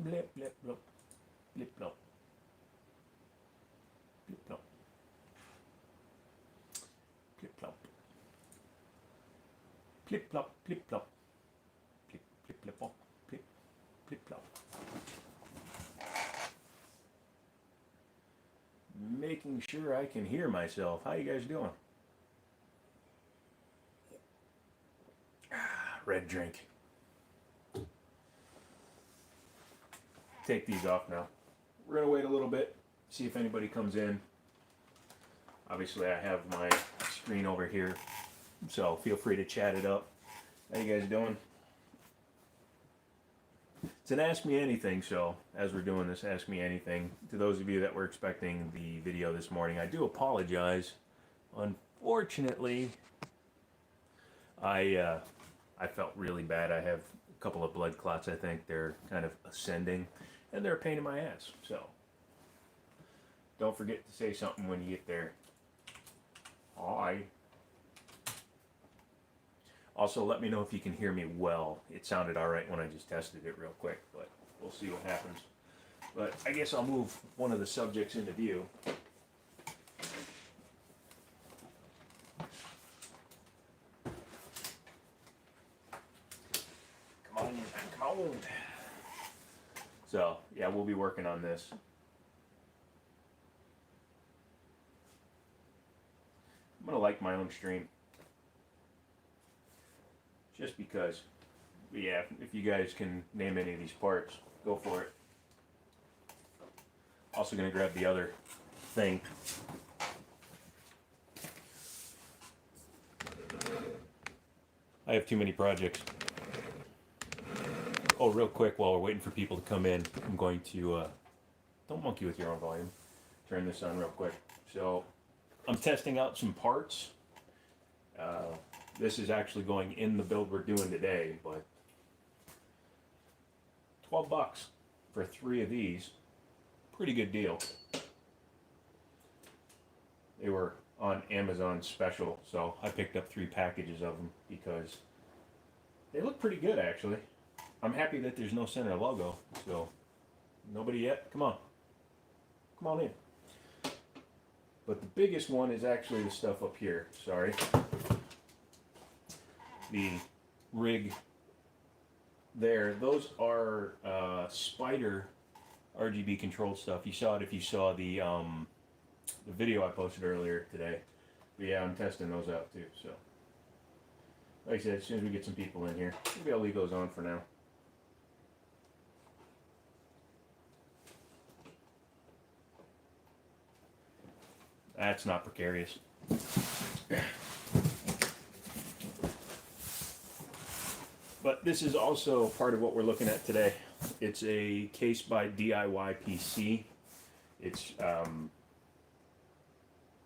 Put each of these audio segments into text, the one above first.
Blip, blip, blop. Blip, blop. Blip, blop. Blip, blop. Plip, plop, plip, plop. Plip, plip, plip, plop. Plip, plip, plop. Making sure I can hear myself. How you guys doing? Red drink. Take these off now. We're gonna wait a little bit, see if anybody comes in. Obviously I have my screen over here, so feel free to chat it up. How you guys doing? It's an Ask Me Anything, so as we're doing this, Ask Me Anything. To those of you that were expecting the video this morning, I do apologize. Unfortunately, I felt really bad. I have a couple of blood clots, I think. They're kind of ascending, and they're a pain in my ass. So, don't forget to say something when you get there. Hi. Also, let me know if you can hear me well. It sounded all right when I just tested it real quick, but we'll see what happens. But I guess I'll move one of the subjects into view. Come on, come on. So, yeah, we'll be working on this. I'm going to like my own stream. Just because, yeah, if you guys can name any of these parts, go for it. Also gonna grab the other thing. I have too many projects. Oh, real quick, while we're waiting for people to come in, I'm going to, don't monkey with your own volume. Turn this on real quick. So, I'm testing out some parts. This is actually going in the build we're doing today, but $12 for 3 of these, pretty good deal. They were on Amazon special, so I picked up 3 packages of them because they look pretty good actually. I'm happy that there's no center logo, so nobody yet? Come on. Come on in. But the biggest one is actually the stuff up here, sorry. The rig there, those are Spider RGB controlled stuff. You saw it if you saw the video I posted earlier today. But yeah, I'm testing those out too. So, like I said, as soon as we get some people in here, maybe I'll leave those on for now. That's not precarious. But this is also part of what we're looking at today. It's a case by DIY PC. It's, can't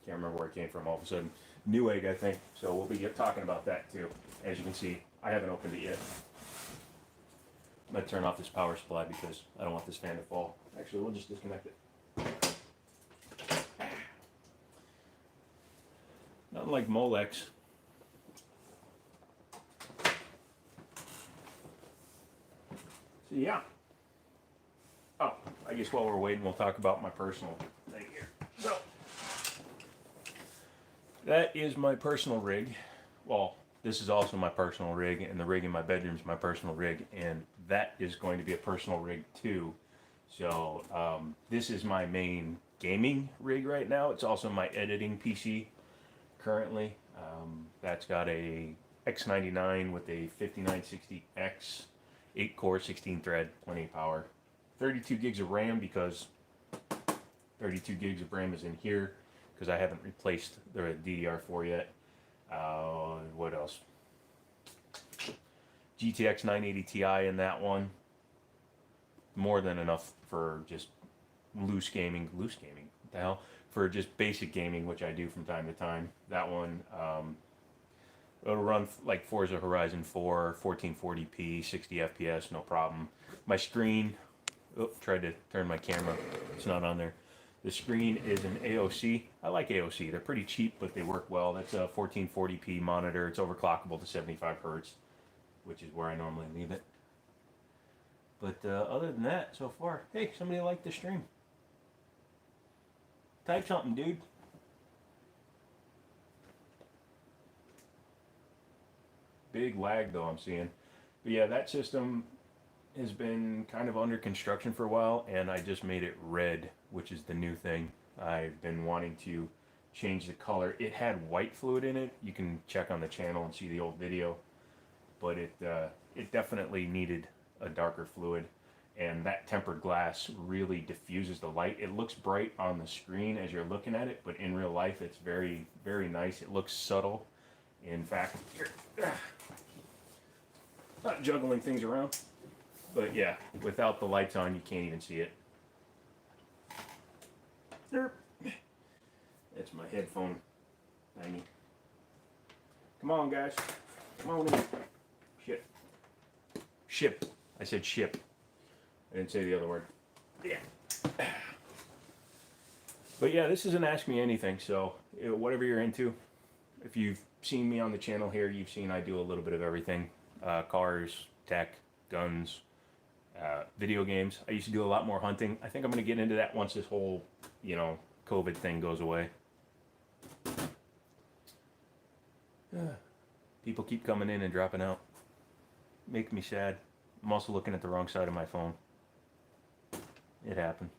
remember where it came from all of a sudden. Newegg, I think. So we'll be talking about that too. As you can see, I haven't opened it yet. I'm going to turn off this power supply because I don't want this fan to fall. Actually, we'll just disconnect it. Nothing like Molex. So yeah. Oh, I guess while we're waiting, we'll talk about my personal thing here. So, that is my personal rig. Well, this is also my personal rig, and the rig in my bedroom is my personal rig, and that is going to be a personal rig too. So, this is my main gaming rig right now. It's also my editing PC currently. That's got a X99 with a 5960X, 8 core, 16 thread, plenty of power. 32 gigs of RAM because 32 gigs of RAM is in here because I haven't replaced the DDR4 yet. What else? GTX 980 Ti in that one. More than enough for just loose gaming. Loose gaming? What the hell? For just basic gaming, which I do from time to time. That one, it'll run like Forza Horizon 4, 1440p, 60 FPS, no problem. My screen, oh, tried to turn my camera, it's not on there. The screen is an AOC. I like AOC, they're pretty cheap, but they work well. That's a 1440p monitor, it's overclockable to 75 Hertz, which is where I normally leave it. But other than that, so far, hey, somebody liked the stream. Type something, dude. Big lag though I'm seeing. But yeah, that system has been kind of under construction for a while, and I just made it red, which is the new thing. I've been wanting to change the color. It had white fluid in it. You can check on the channel and see the old video, but it definitely needed a darker fluid, and that tempered glass really diffuses the light. It looks bright on the screen as you're looking at it, but in real life it's very, very nice. It looks subtle. In fact, here, not juggling things around, but yeah, without the lights on, you can't even see it. That's my headphone thingy. Come on, guys. Come on in. Ship. Ship. I said ship. I didn't say the other word. Yeah. But yeah, this is an Ask Me Anything, so whatever you're into. If you've seen me on the channel here, you've seen I do a little bit of everything. Cars, tech, guns, video games. I used to do a lot more hunting. I think I'm going to get into that once this whole, COVID thing goes away. People keep coming in and dropping out. Make me sad. I'm also looking at the wrong side of my phone. It happened.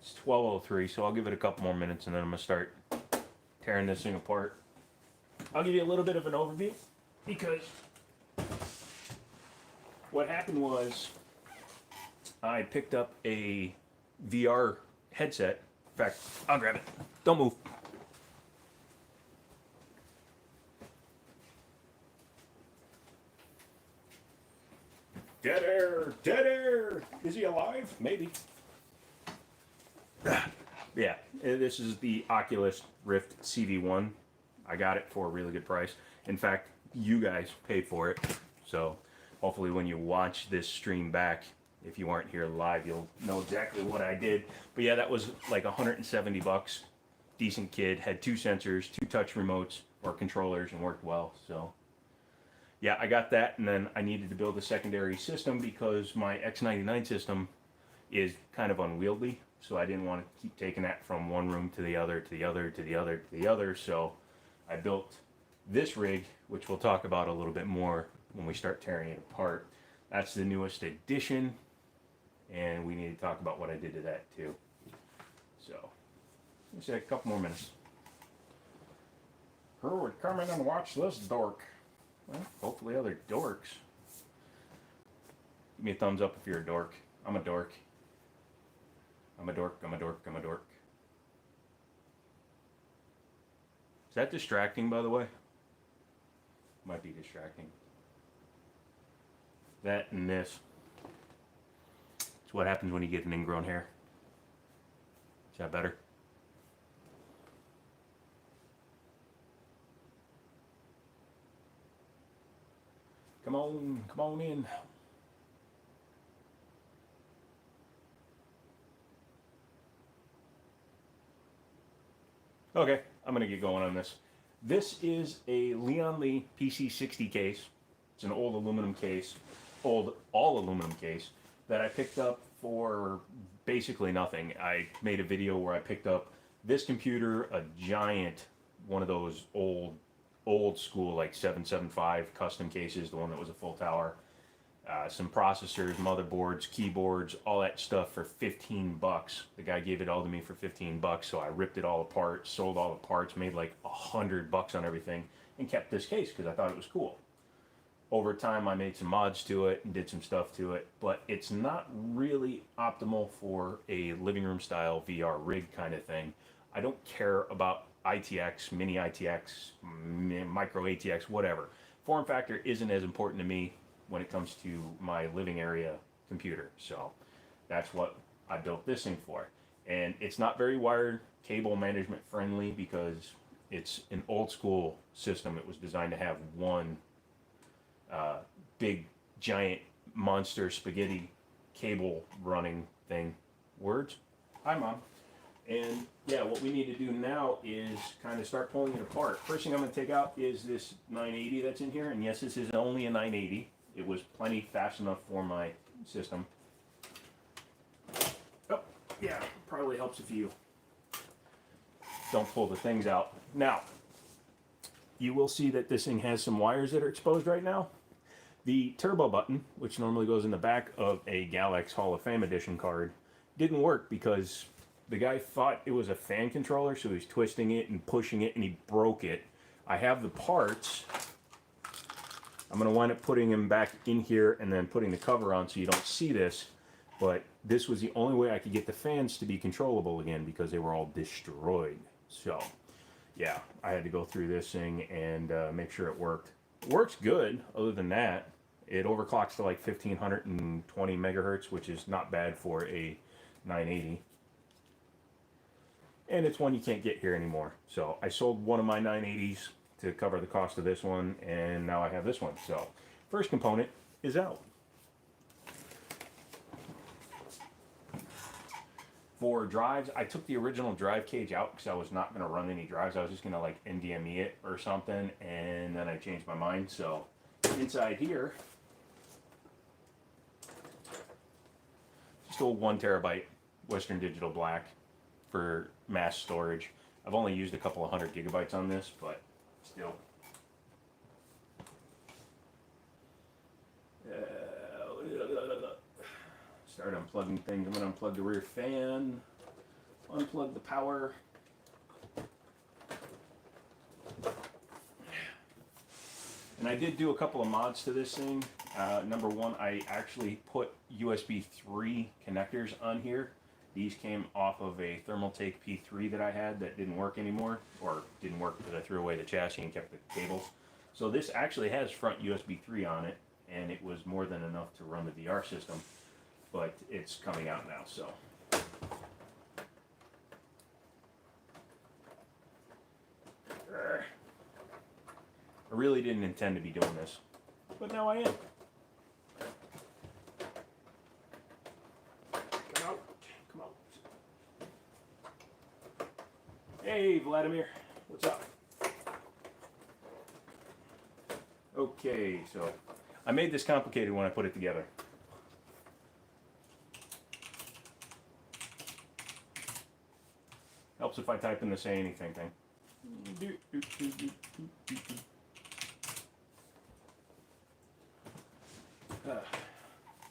It's 12:03, so I'll give it a couple more minutes and then I'm going to start tearing this thing apart. I'll give you a little bit of an overview because what happened was I picked up a VR headset. In fact, I'll grab it. Don't move. Dead air! Dead air! Is he alive? Maybe. Yeah, this is the Oculus Rift CV1. I got it for a really good price. In fact, you guys paid for it. So hopefully when you watch this stream back, if you aren't here live, you'll know exactly what I did. But yeah, that was like $170. Decent kit, had 2 sensors, 2 touch remotes or controllers, and worked well. So yeah, I got that, and then I needed to build a secondary system because my X99 system is kind of unwieldy. So I didn't want to keep taking that from one room to the other, to the other, to the other, to the other. So I built this rig, which we'll talk about a little bit more when we start tearing it apart. That's the newest edition, and we need to talk about what I did to that too. So let's say a couple more minutes. Who would come in and watch this dork? Well, hopefully other dorks. Give me a thumbs up if you're a dork. I'm a dork. I'm a dork, I'm a dork, I'm a dork. Is that distracting, by the way? Might be distracting. That and this. It's what happens when you get an ingrown hair. Is that better? Come on in. Okay, I'm gonna get going on this. This is a Leon Lee PC60 case. It's an old aluminum case, all aluminum case that I picked up for basically nothing. I made a video where I picked up this computer, a giant, one of those old school like 775 custom cases, the one that was a full tower. Some processors, motherboards, keyboards, all that stuff for 15 bucks. The guy gave it all to me for 15 bucks, so I ripped it all apart, sold all the parts, made like 100 bucks on everything, and kept this case because I thought it was cool. Over time, I made some mods to it and did some stuff to it, but it's not really optimal for a living room style VR rig kind of thing. I don't care about ITX, mini ITX, micro ATX, whatever. Form factor isn't as important to me when it comes to my living area computer. So that's what I built this thing for. And it's not very wired cable management friendly because it's an old school system. It was designed to have one big giant monster spaghetti cable running thing. Words? Hi, Mom. And yeah, what we need to do now is kind of start pulling it apart. First thing I'm going to take out is this 980 that's in here. And yes, this is only a 980. It was plenty fast enough for my system. Oh, yeah, probably helps if you don't pull the things out. Now, you will see that this thing has some wires that are exposed right now. The turbo button, which normally goes in the back of a Galax Hall of Fame edition card, didn't work because the guy thought it was a fan controller, so he's twisting it and pushing it, and he broke it. I have the parts. I'm going to wind up putting them back in here and then putting the cover on so you don't see this. But this was the only way I could get the fans to be controllable again because they were all destroyed. So, yeah, I had to go through this thing and make sure it worked. It works good, other than that. It overclocks to like 1520 megahertz, which is not bad for a 980. And it's one you can't get here anymore. So I sold one of my 980s to cover the cost of this one, and now I have this one. So first component is out. For drives, I took the original drive cage out because I was not going to run any drives. I was just going to like NVMe it or something, and then I changed my mind. So inside here, just a 1 terabyte Western Digital Black for mass storage. I've only used a couple of 100 gigabytes on this, but still. Start unplugging things. I'm going to unplug the rear fan, unplug the power. And I did do a couple of mods to this thing. Number one, I actually put USB 3 connectors on here. These came off of a Thermaltake P3 that I had that didn't work anymore, or didn't work because I threw away the chassis and kept the cables. So this actually has front USB 3 on it, and it was more than enough to run the VR system. But it's coming out now, so. I really didn't intend to be doing this, but now I am. Come out, come out. Hey, Vladimir, what's up? Okay, so I made this complicated when I put it together. Helps if I type in the say anything thing.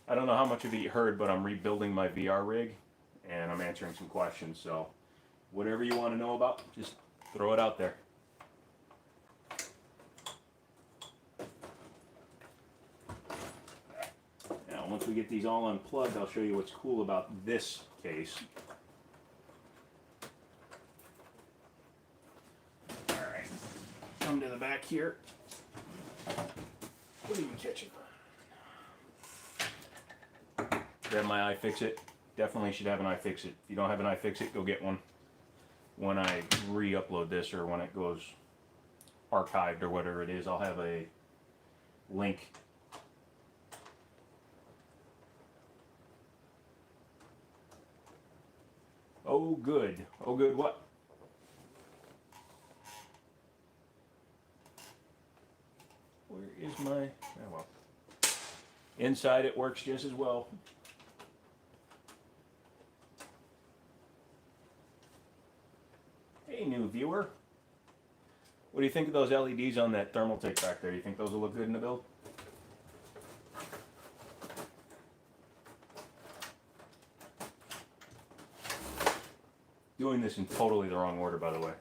I don't know how much of you heard, but I'm rebuilding my VR rig, and I'm answering some questions, so whatever you want to know about, just throw it out there. Now, once we get these all unplugged, I'll show you what's cool about this case. Come to the back here. What are you catching? Grab my iFixit. Definitely should have an iFixit. If you don't have an iFixit, go get one. When I re-upload this, or when it goes archived or whatever it is, I'll have a link. Oh good. Oh good what? Where is my, oh well. Inside it works just as well. Hey new viewer. What do you think of those LEDs on that Thermaltake back there? You think those will look good in the build? Doing this in totally the wrong order, by the way.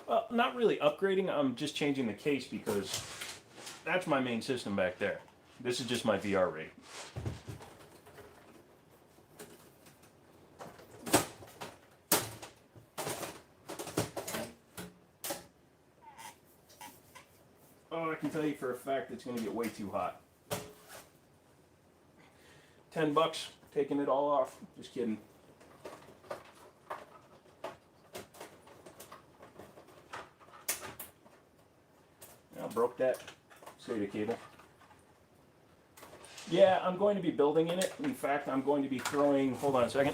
Well, not really upgrading, I'm just changing the case because that's my main system back there. This is just my VR rig. Oh, I can tell you for a fact it's going to get way too hot. $10, taking it all off. Just kidding. Broke that SATA cable. Yeah, I'm going to be building in it. In fact, I'm going to be throwing, hold on a second.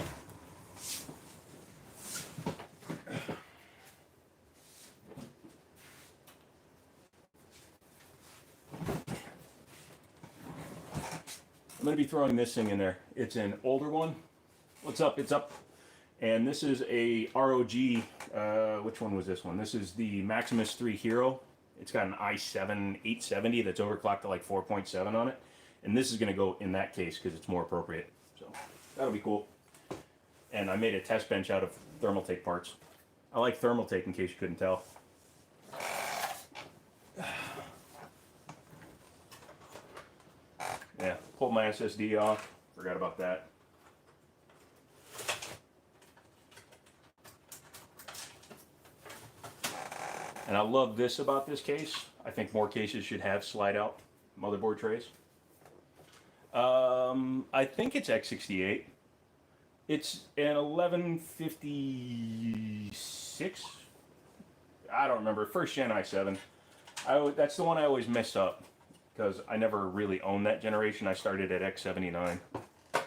I'm going to be throwing this thing in there. It's an older one. What's up? It's up. And this is a ROG. Which one was this one? This is the Maximus 3 Hero. It's got an i7 870 that's overclocked to like 4.7 on it. And this is going to go in that case because it's more appropriate. So that'll be cool. And I made a test bench out of Thermaltake parts. I like Thermaltake in case you couldn't tell. Yeah, pulled my SSD off. Forgot about that. And I love this about this case. I think more cases should have slide out motherboard trays. I think it's x68. It's an 1156. I don't remember. First gen i7. That's the one I always mess up because I never really owned that generation. I started at x79. I'm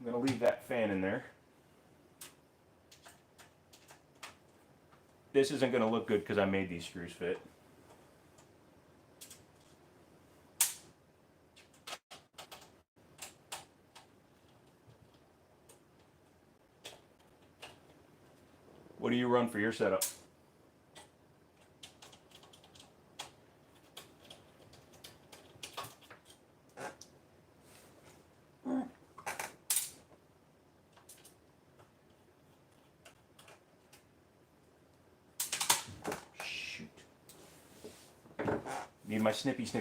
going to leave that fan in there. This isn't going to look good because I made these screws fit. What do you run for your setup? Shoot. Need my snippies.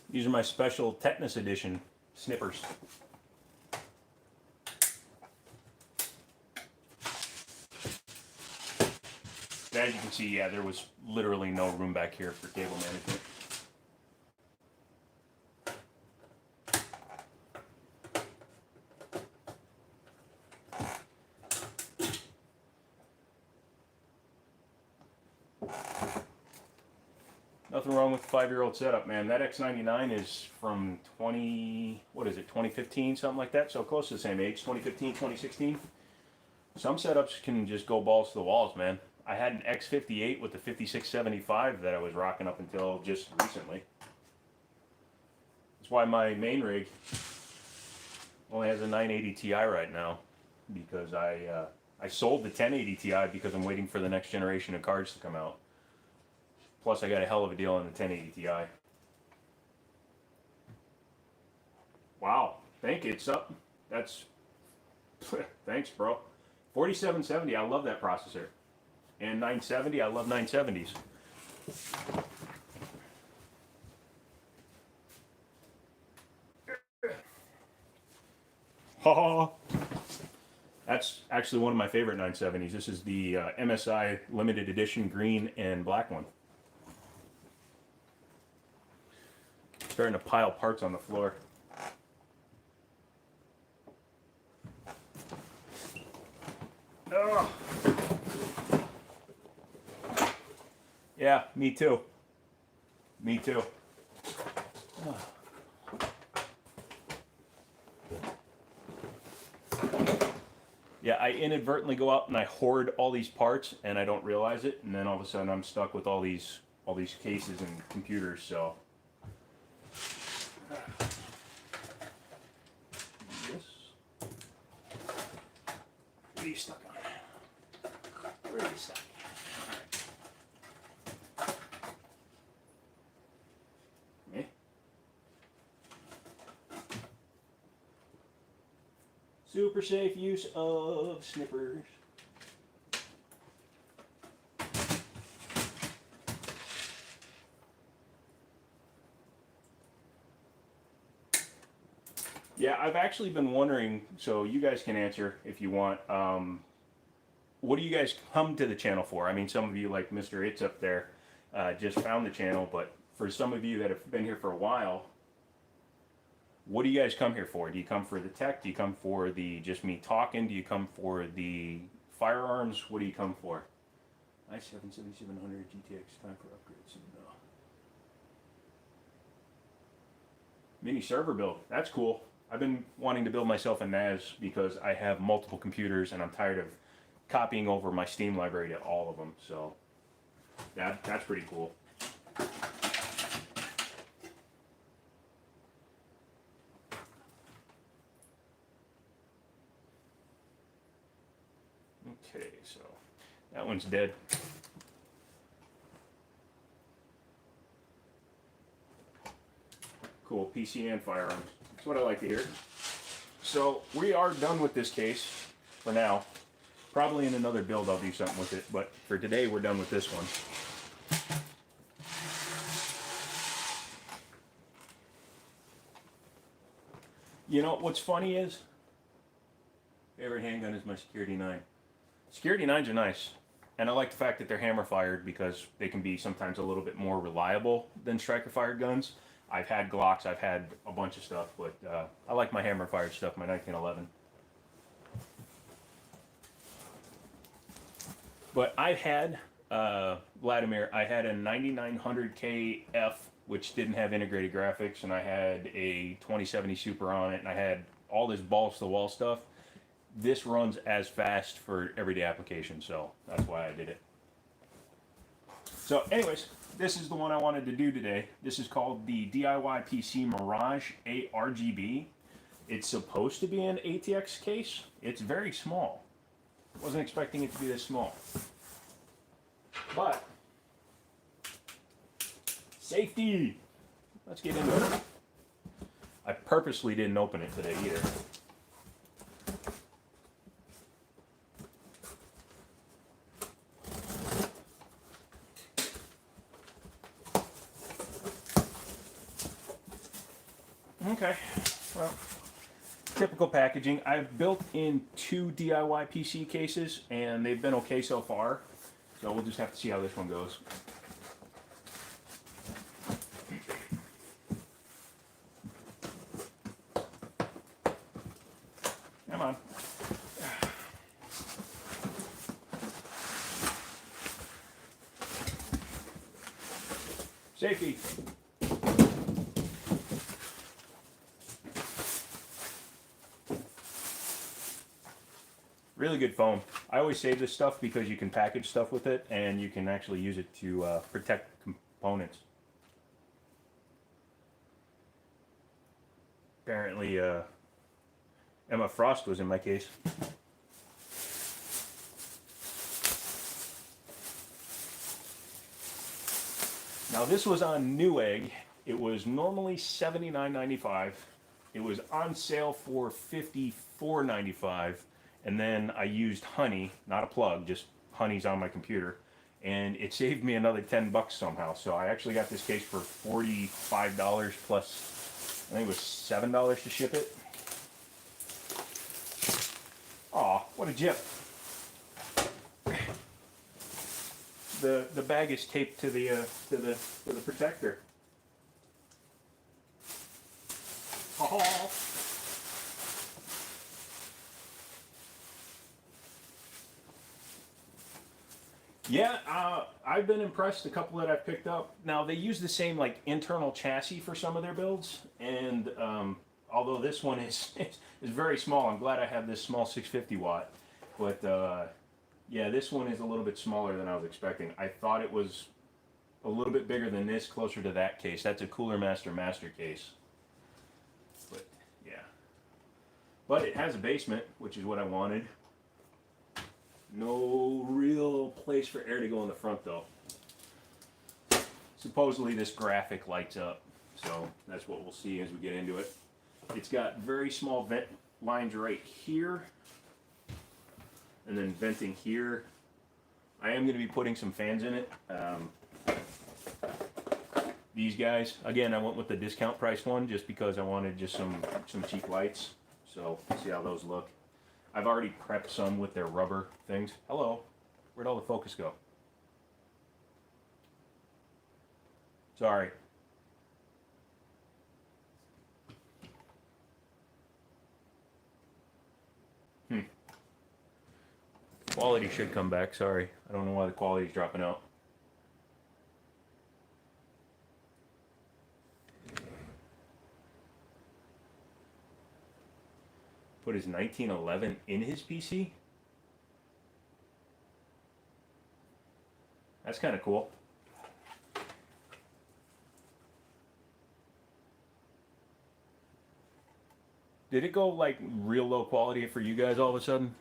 These are my special tetanus edition snippers. As you can see, yeah, there was literally no room back here for cable management. Nothing wrong with the 5-year-old setup, man. That X99 is from 2015, something like that. So close to the same age, 2015, 2016. Some setups can just go balls to the walls, man. I had an X58 with the 5675 that I was rocking up until just recently. That's why my main rig only has a 980 Ti right now, because I sold the 1080 Ti because I'm waiting for the next generation of cards to come out. Plus, I got a hell of a deal on the 1080 Ti. Wow, thank you. It's up. That's thanks, bro. 4770. I love that processor. And 970. I love 970s. Ha! That's actually one of my favorite 970s. This is the MSI limited edition green and black one. Starting to pile parts on the floor. Ugh. Yeah, me too. Me too. Ugh. Yeah, I inadvertently go out and I hoard all these parts and I don't realize it, and then all of a sudden I'm stuck with all these cases and computers. So what are you stuck on? Where are you stuck? Me? Super safe use of snippers. Yeah, I've actually been wondering, so you guys can answer if you want, what do you guys come to the channel for? I mean, some of you, like Mr. It's up there, just found the channel, but for some of you that have been here for a while, what do you guys come here for? Do you come for the tech? Do you come for the just me talking? Do you come for the firearms? What do you come for? i7 7700 GTX, time for upgrades. No. Mini server build, that's cool. I've been wanting to build myself a NAS because I have multiple computers and I'm tired of copying over my Steam library to all of them. So that's pretty cool. Okay, so that one's dead. Cool, PC and firearms. That's what I like to hear. So we are done with this case for now. Probably in another build I'll do something with it, but for today we're done with this one. You know, what's funny is, favorite handgun is my Security 9. Security 9s are nice, and I like the fact that they're hammer fired because they can be sometimes a little bit more reliable than striker fired guns. I've had Glocks, I've had a bunch of stuff, but I like my hammer fired stuff, my 1911. But I've had, Vladimir, I had a 9900KF, which didn't have integrated graphics, and I had a 2070 Super on it, and I had all this balls to the wall stuff. This runs as fast for everyday application, so that's why I did it. So anyways, this is the one I wanted to do today. This is called the DIY PC Mirage ARGB. It's supposed to be an ATX case. It's very small. Wasn't expecting it to be this small. But safety. Let's get into it. I purposely didn't open it today either. Okay, well, typical packaging. I've built in 2 DIY PC cases and they've been okay so far. So we'll just have to see how this one goes. Come on. Safety. Really good foam. I always save this stuff because you can package stuff with it and you can actually use it to protect components. Apparently Emma Frost was in my case. Now this was on Newegg. It was normally $79.95. It was on sale for $54.95. And then I used Honey, not a plug, just Honey's on my computer. And it saved me another 10 bucks somehow. So I actually got this case for $45 plus, I think it was $7 to ship it. Aw, what a jip. The bag is taped to the protector. Oh. Yeah, I've been impressed. A couple that I've picked up. Now they use the same like internal chassis for some of their builds, and although this one is very small, I'm glad I have this small 650 watt. But yeah, this one is a little bit smaller than I was expecting. I thought it was a little bit bigger than this, closer to that case. That's a Cooler Master case. But yeah, but it has a basement, which is what I wanted. No real place for air to go in the front though. Supposedly this graphic lights up, so that's what we'll see as we get into it. It's got very small vent lines right here, and then venting here. I am going to be putting some fans in it. These guys, again, I went with the discount price one just because I wanted just some cheap lights. So see how those look. I've already prepped some with their rubber things. Hello, where'd all the focus go? Sorry. Quality should come back, sorry. I don't know why the quality's dropping out. put his 1911 in his PC. That's kind of cool. Did it go like real low quality for you guys all of a sudden?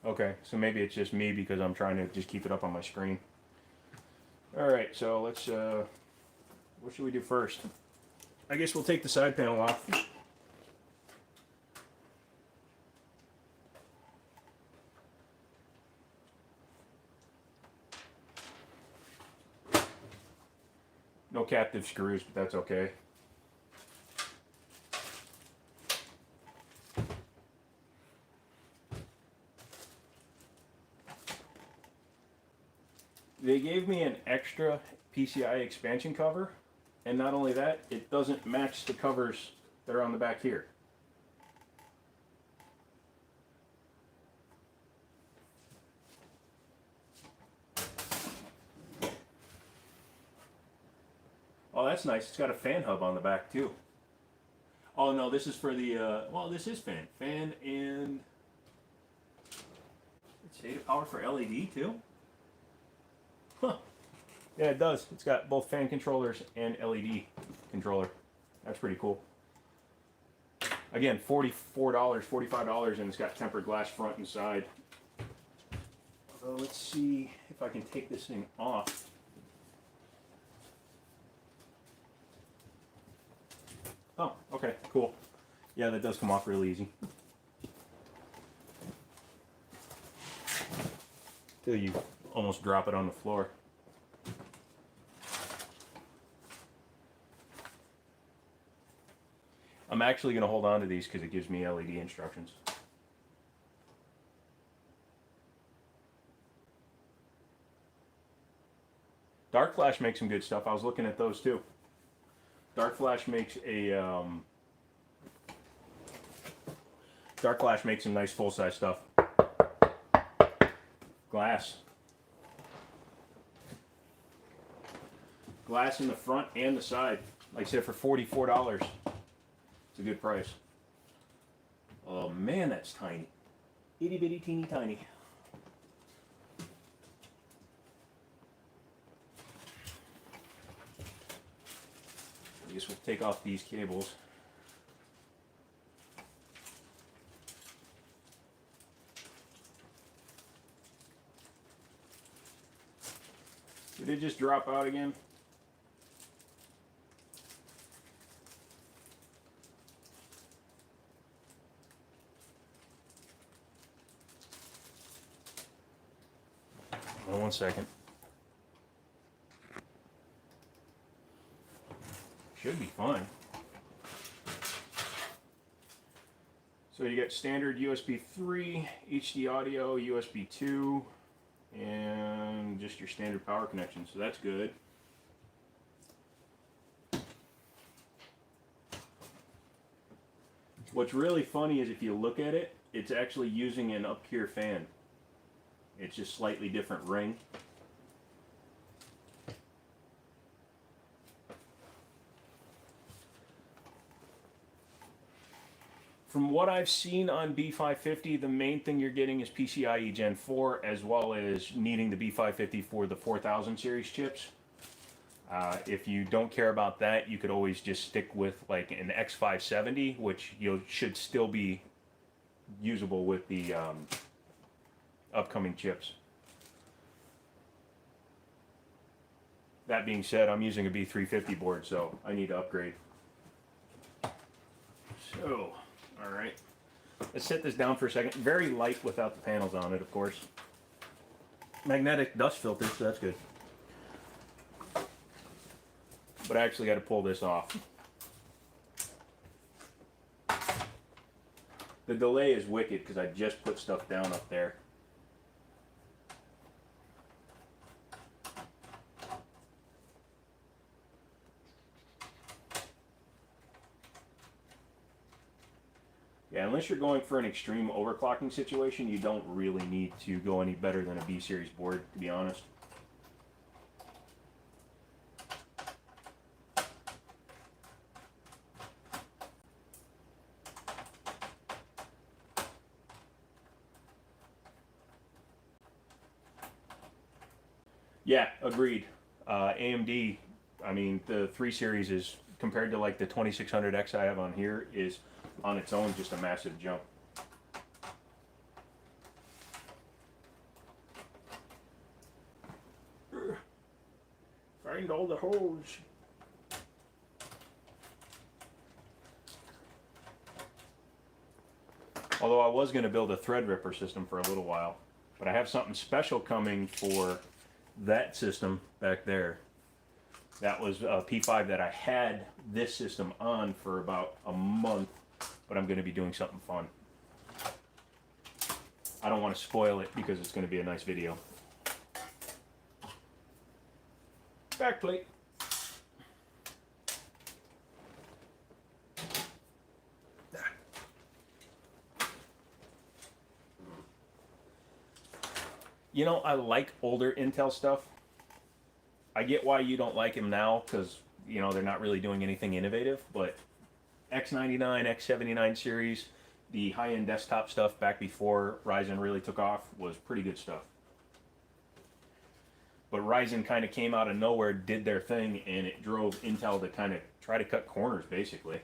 Okay, so maybe it's just me because I'm trying to just keep it up on my screen. All right, so let's, what should we do first? I guess we'll take the side panel off. No captive screws, but that's okay. They gave me an extra PCI expansion cover, and not only that, it doesn't match the covers that are on the back here. Oh, that's nice. It's got a fan hub on the back too. Oh no, this is for the, well, this is fan. Fan and, it's data power for LED too? Huh. Yeah, it does. It's got both fan controllers and LED controller. That's pretty cool. Again, $44, $45, and it's got tempered glass front and side. Although, let's see if I can take this thing off. Oh, okay, cool. Yeah, that does come off real easy. Till you almost drop it on the floor. I'm actually going to hold on to these because it gives me LED instructions. Dark Flash makes some good stuff. I was looking at those too. Dark Flash makes some nice full-size stuff. Glass in the front and the side. Like I said, for $44. It's a good price. Oh man, that's tiny. Itty bitty teeny tiny. I guess we'll take off these cables. Did it just drop out again? Hold on 1 second. Should be fine. So you get standard USB 3, HD audio, USB 2, and just your standard power connection, so that's good. What's really funny is if you look at it, it's actually using an up-here fan. It's just slightly different ring. From what I've seen on B550, the main thing you're getting is PCIe Gen 4, as well as needing the B550 for the 4000 series chips. If you don't care about that, you could always just stick with like an X570, which should still be usable with the upcoming chips. That being said, I'm using a B350 board, so I need to upgrade. So, alright. Let's set this down for a second. Very light without the panels on it, of course. Magnetic dust filter, so that's good. But I actually got to pull this off. The delay is wicked because I just put stuff down up there. Yeah, unless you're going for an extreme overclocking situation, you don't really need to go any better than a B series board, to be honest. Yeah, agreed. AMD, I mean, the 3 Series is, compared to like the 2600X I have on here, is on its own just a massive jump. Find all the holes. Although I was going to build a Threadripper system for a little while, but I have something special coming for that system back there. That was a P5 that I had this system on for about a month, but I'm going to be doing something fun. I don't want to spoil it because it's going to be a nice video. Back plate. You know, I like older Intel stuff. I get why you don't like them now because, you know, they're not really doing anything innovative, but X99, X79 series, the high-end desktop stuff back before Ryzen really took off was pretty good stuff. But Ryzen kind of came out of nowhere, did their thing, and it drove Intel to kind of try to cut corners, basically.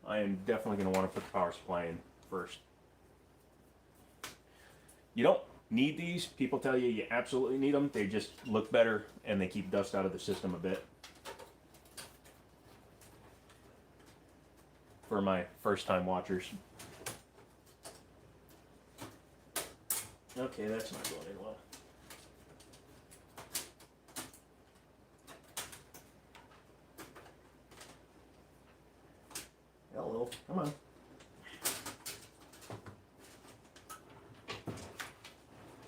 I am definitely going to want to put the power supply in first. You don't need these. People tell you you absolutely need them. They just look better and they keep dust out of the system a bit. For my first time watchers. Okay, that's not going in well. Hello, come on.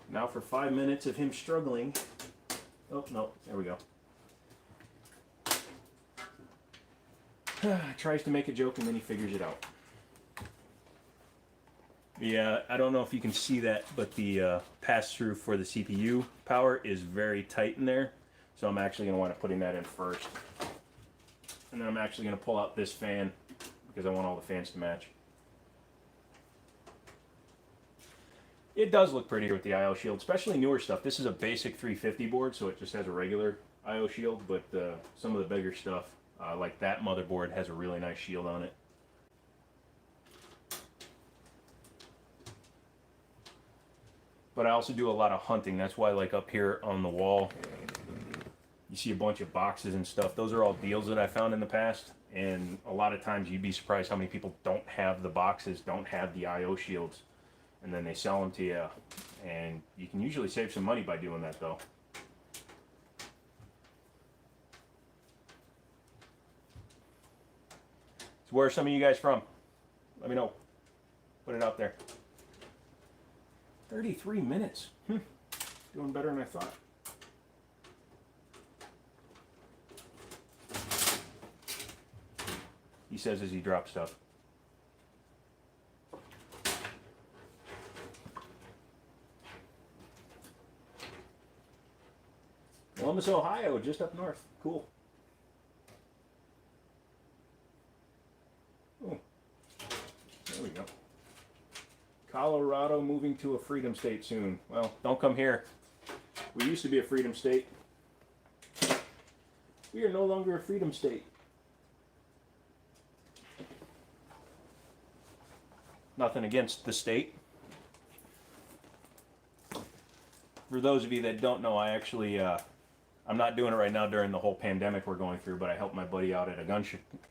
Now for 5 minutes of him struggling. Oh, no, there we go. Tries to make a joke and then he figures it out. Yeah, I don't know if you can see that, but the pass-through for the CPU power is very tight in there. So I'm actually going to want to put that in first. And then I'm actually going to pull out this fan because I want all the fans to match. It does look prettier with the I/O shield, especially newer stuff. This is a basic 350 board, so it just has a regular I/O shield, but some of the bigger stuff, like that motherboard, has a really nice shield on it. But I also do a lot of hunting. That's why, like, up here on the wall, you see a bunch of boxes and stuff. Those are all deals that I found in the past, and a lot of times you'd be surprised how many people don't have the boxes, don't have the I/O shields, and then they sell them to you, and you can usually save some money by doing that, though. So where are some of you guys from? Let me know. Put it out there. 33 minutes. Doing better than I thought. He says as he drops stuff. Columbus, Ohio, just up north. Cool. Oh, there we go. Colorado moving to a freedom state soon. Well, don't come here. We used to be a freedom state. We are no longer a freedom state. Nothing against the state. For those of you that don't know, I actually, I'm not doing it right now during the whole pandemic we're going through, but I helped my buddy out at a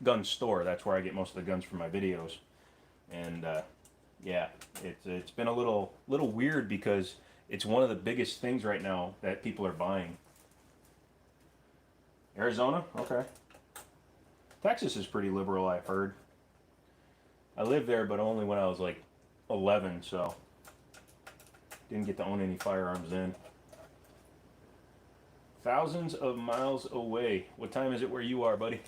gun store. That's where I get most of the guns for my videos. And yeah, it's been a little weird because it's one of the biggest things right now that people are buying. Arizona? Okay. Texas is pretty liberal, I've heard. I lived there, but only when I was like 11, so didn't get to own any firearms then. Thousands of miles away. What time is it where you are, buddy?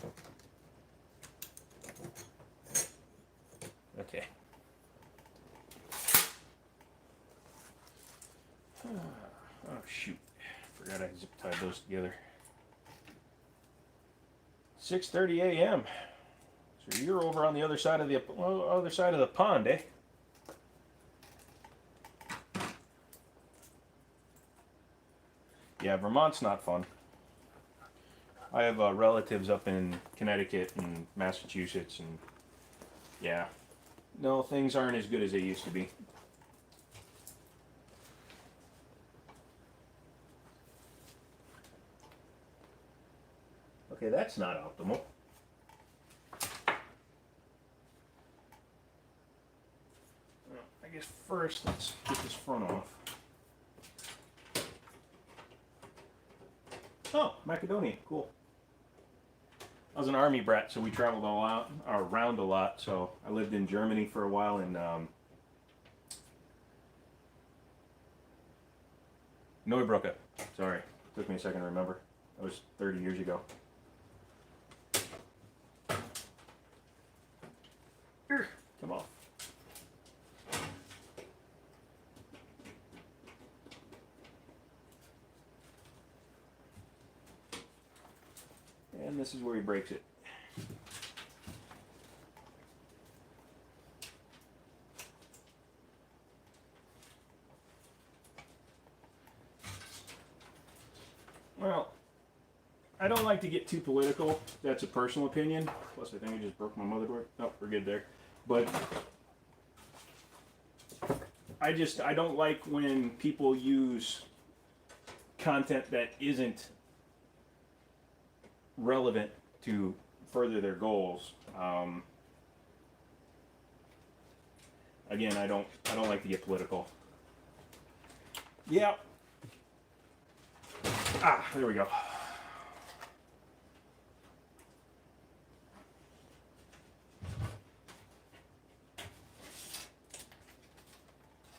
Okay. Oh, shoot. Forgot I zip-tied those together. 6:30 a.m. So you're over on the other side of the pond, eh? Yeah, Vermont's not fun. I have relatives up in Connecticut and Massachusetts, and yeah, no, things aren't as good as they used to be. Okay, that's not optimal. Well, I guess first let's get this front off. Oh, Macedonia, cool. I was an army brat, so we traveled around a lot. So I lived in Germany for a while, and Neubrücke. Sorry, took me a second to remember. That was 30 years ago. Come on. And this is where he breaks it. Well, I don't like to get too political. That's a personal opinion. Plus, I think I just broke my motherboard. No, we're good there. But I don't like when people use content that isn't relevant to further their goals. Again, I don't like to get political. Yeah. Ah, there we go.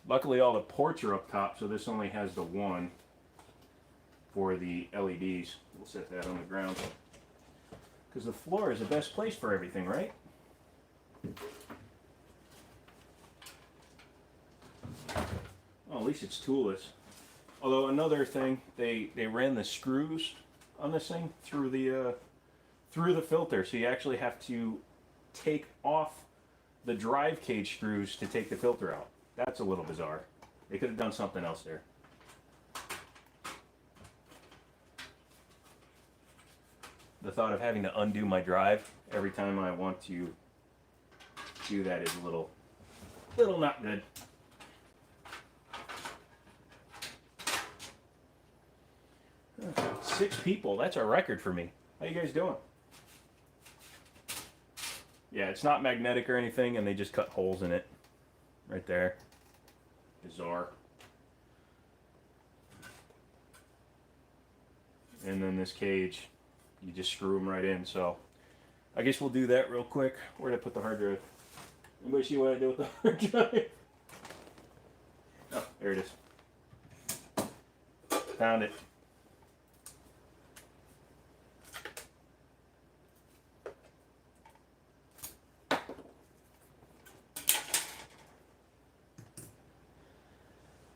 Luckily, all the ports are up top, so this only has the one for the LEDs. We'll set that on the ground. Because the floor is the best place for everything, right? Well, at least it's toolless. Although another thing, they ran the screws on this thing through the filter, so you actually have to take off the drive cage screws to take the filter out. That's a little bizarre. They could have done something else there. The thought of having to undo my drive every time I want to do that is a little not good. Okay, 6 people, that's a record for me. How you guys doing? Yeah, it's not magnetic or anything, and they just cut holes in it. Right there. Bizarre. And then this cage, you just screw them right in. So I guess we'll do that real quick. Where'd I put the hard drive? Anybody see what I did with the hard drive? Oh, there it is. Found it.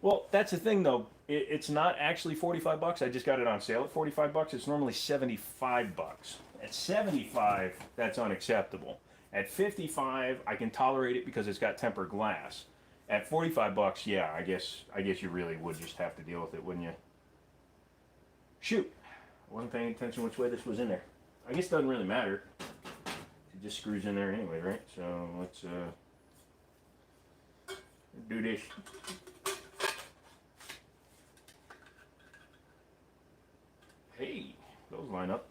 Well, that's the thing though. It's not actually 45 bucks. I just got it on sale at 45 bucks. It's normally 75 bucks. At 75, that's unacceptable. At 55, I can tolerate it because it's got tempered glass. At 45 bucks, yeah, I guess you really would just have to deal with it, wouldn't you? Shoot, I wasn't paying attention which way this was in there. I guess it doesn't really matter. It just screws in there anyway, right? So let's do this. Hey, those line up.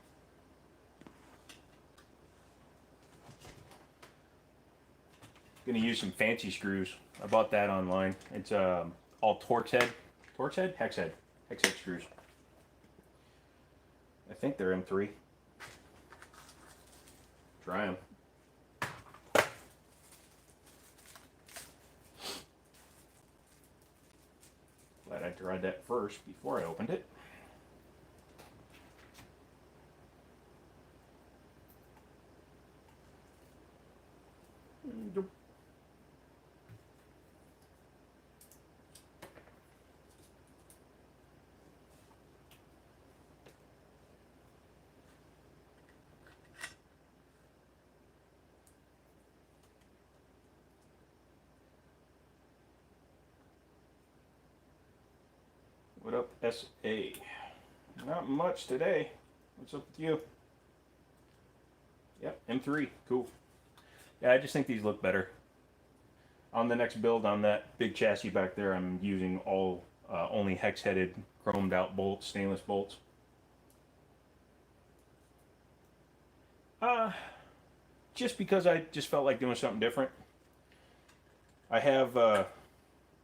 Gonna use some fancy screws. I bought that online. It's all Torx head, hex head screws. I think they're M3. Try them. Glad I tried that first before I opened it. What up, SA? Not much today. What's up with you? Yep, M3, cool. Yeah, I just think these look better. On the next build on that big chassis back there, I'm using all only hex-headed, chromed out bolts, stainless bolts. Just because I just felt like doing something different. I have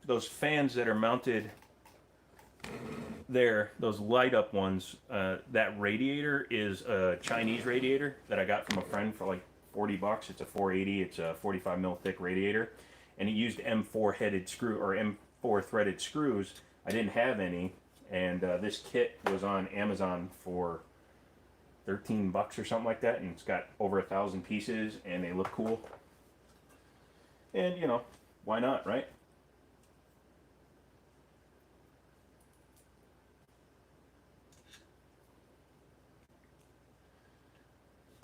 those fans that are mounted there, those light up ones. That radiator is a Chinese radiator that I got from a friend for like 40 bucks. It's a 480, it's a 45 mil thick radiator. And it used M4 headed screw or M4 threaded screws. I didn't have any. And this kit was on Amazon for 13 bucks or something like that. And it's got over 1,000 pieces and they look cool. And you know, why not, right?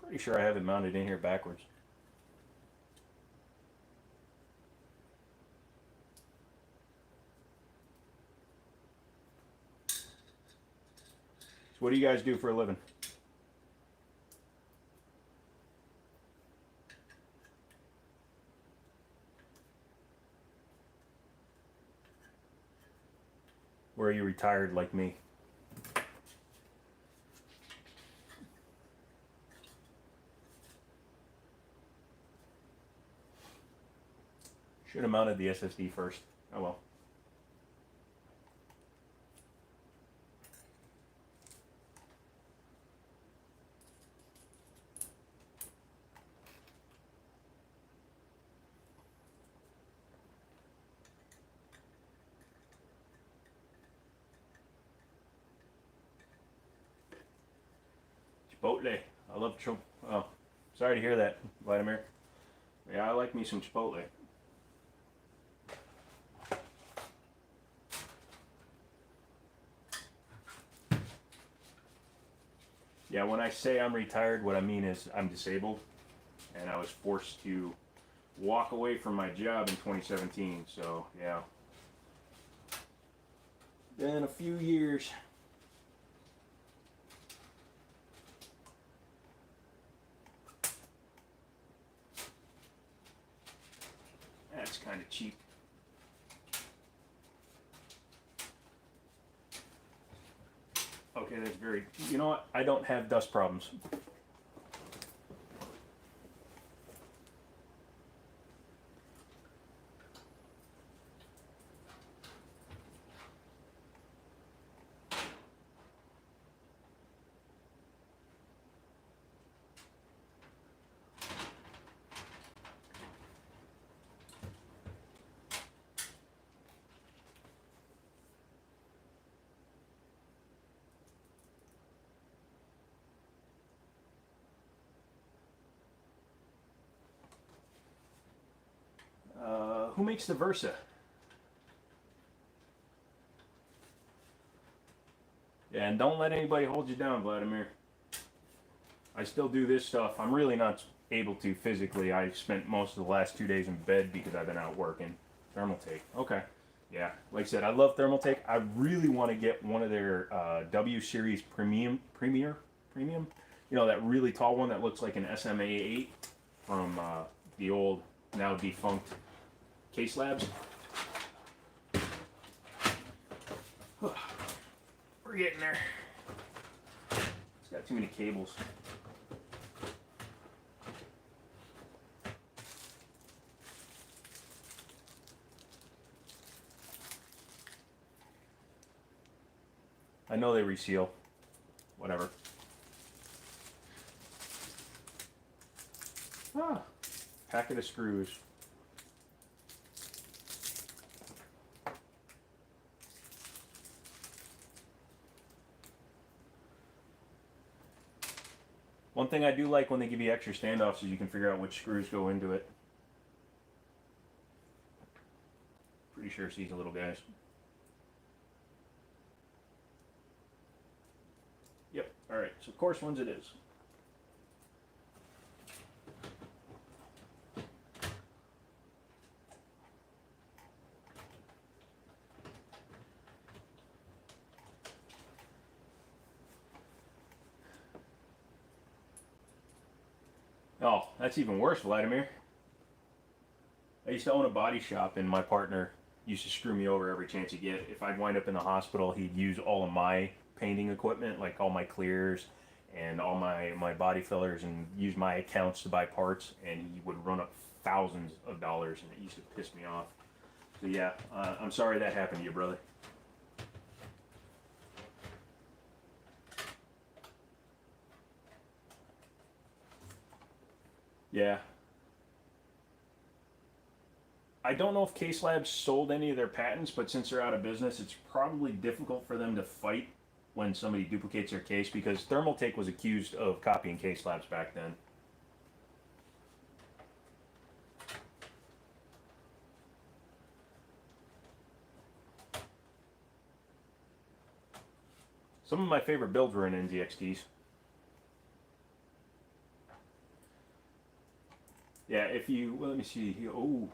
Pretty sure I have it mounted in here backwards. So what do you guys do for a living? Or are you retired like me? Should have mounted the SSD first. Oh well. Chipotle. I love Chipotle. Oh, sorry to hear that, Vladimir. Yeah, I like me some Chipotle. Yeah, when I say I'm retired, what I mean is I'm disabled, and I was forced to walk away from my job in 2017. So yeah, been a few years. That's kind of cheap. Okay, that's very. You know what? I don't have dust problems. Who makes the Versa? Yeah, and don't let anybody hold you down, Vladimir. I still do this stuff. I'm really not able to physically. I spent most of the last 2 days in bed because I've been out working. Thermaltake. Okay. Yeah, like I said, I love Thermaltake. I really want to get one of their W Series Premium. You know, that really tall one that looks like an SMA8 from the old, now defunct Case Labs. We're getting there. It's got too many cables. I know they reseal. Whatever. Ah, packet of screws. One thing I do like when they give you extra standoffs is you can figure out which screws go into it. Pretty sure it's these little guys. Yep, alright, so coarse ones it is. Oh, that's even worse, Vladimir. I used to own a body shop, and my partner used to screw me over every chance he get. If I'd wind up in the hospital, he'd use all of my painting equipment, like all my clears and all my body fillers, and use my accounts to buy parts, and he would run up thousands of dollars, and it used to piss me off. So yeah, I'm sorry that happened to you, brother. Yeah. I don't know if Case Labs sold any of their patents, but since they're out of business, it's probably difficult for them to fight when somebody duplicates their case, because Thermaltake was accused of copying Case Labs back then. Some of my favorite builds were in NZXTs. Yeah, if you, well, let me see. Oh,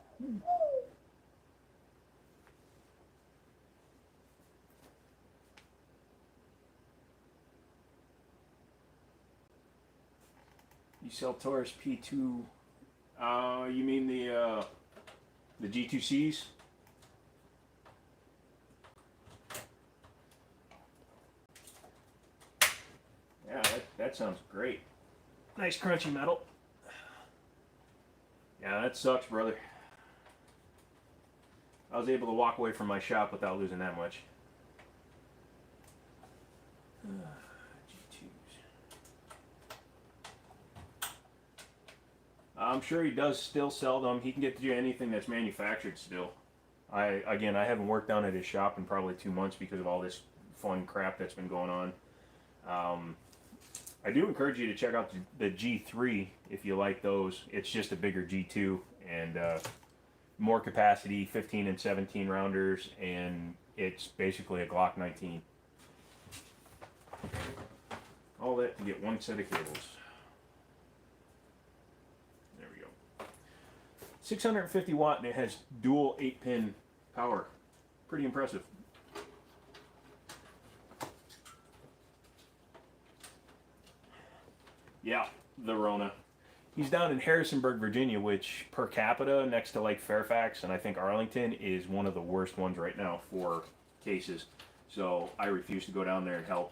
you sell Taurus P2. You mean the G2Cs? Yeah, that sounds great. Nice crunchy metal. Yeah, that sucks, brother. I was able to walk away from my shop without losing that much. G2s. I'm sure he does still sell them. He can get you anything that's manufactured still. I haven't worked down at his shop in probably 2 months because of all this fun crap that's been going on. I do encourage you to check out the G3 if you like those. It's just a bigger G2 and more capacity, 15 and 17 rounders, and it's basically a Glock 19. All that to get one set of cables. There we go. 650 watt, and it has dual 8-pin power. Pretty impressive. Yeah, the Rona. He's down in Harrisonburg, Virginia, which per capita, next to like Fairfax and I think Arlington, is one of the worst ones right now for cases. So I refuse to go down there and help.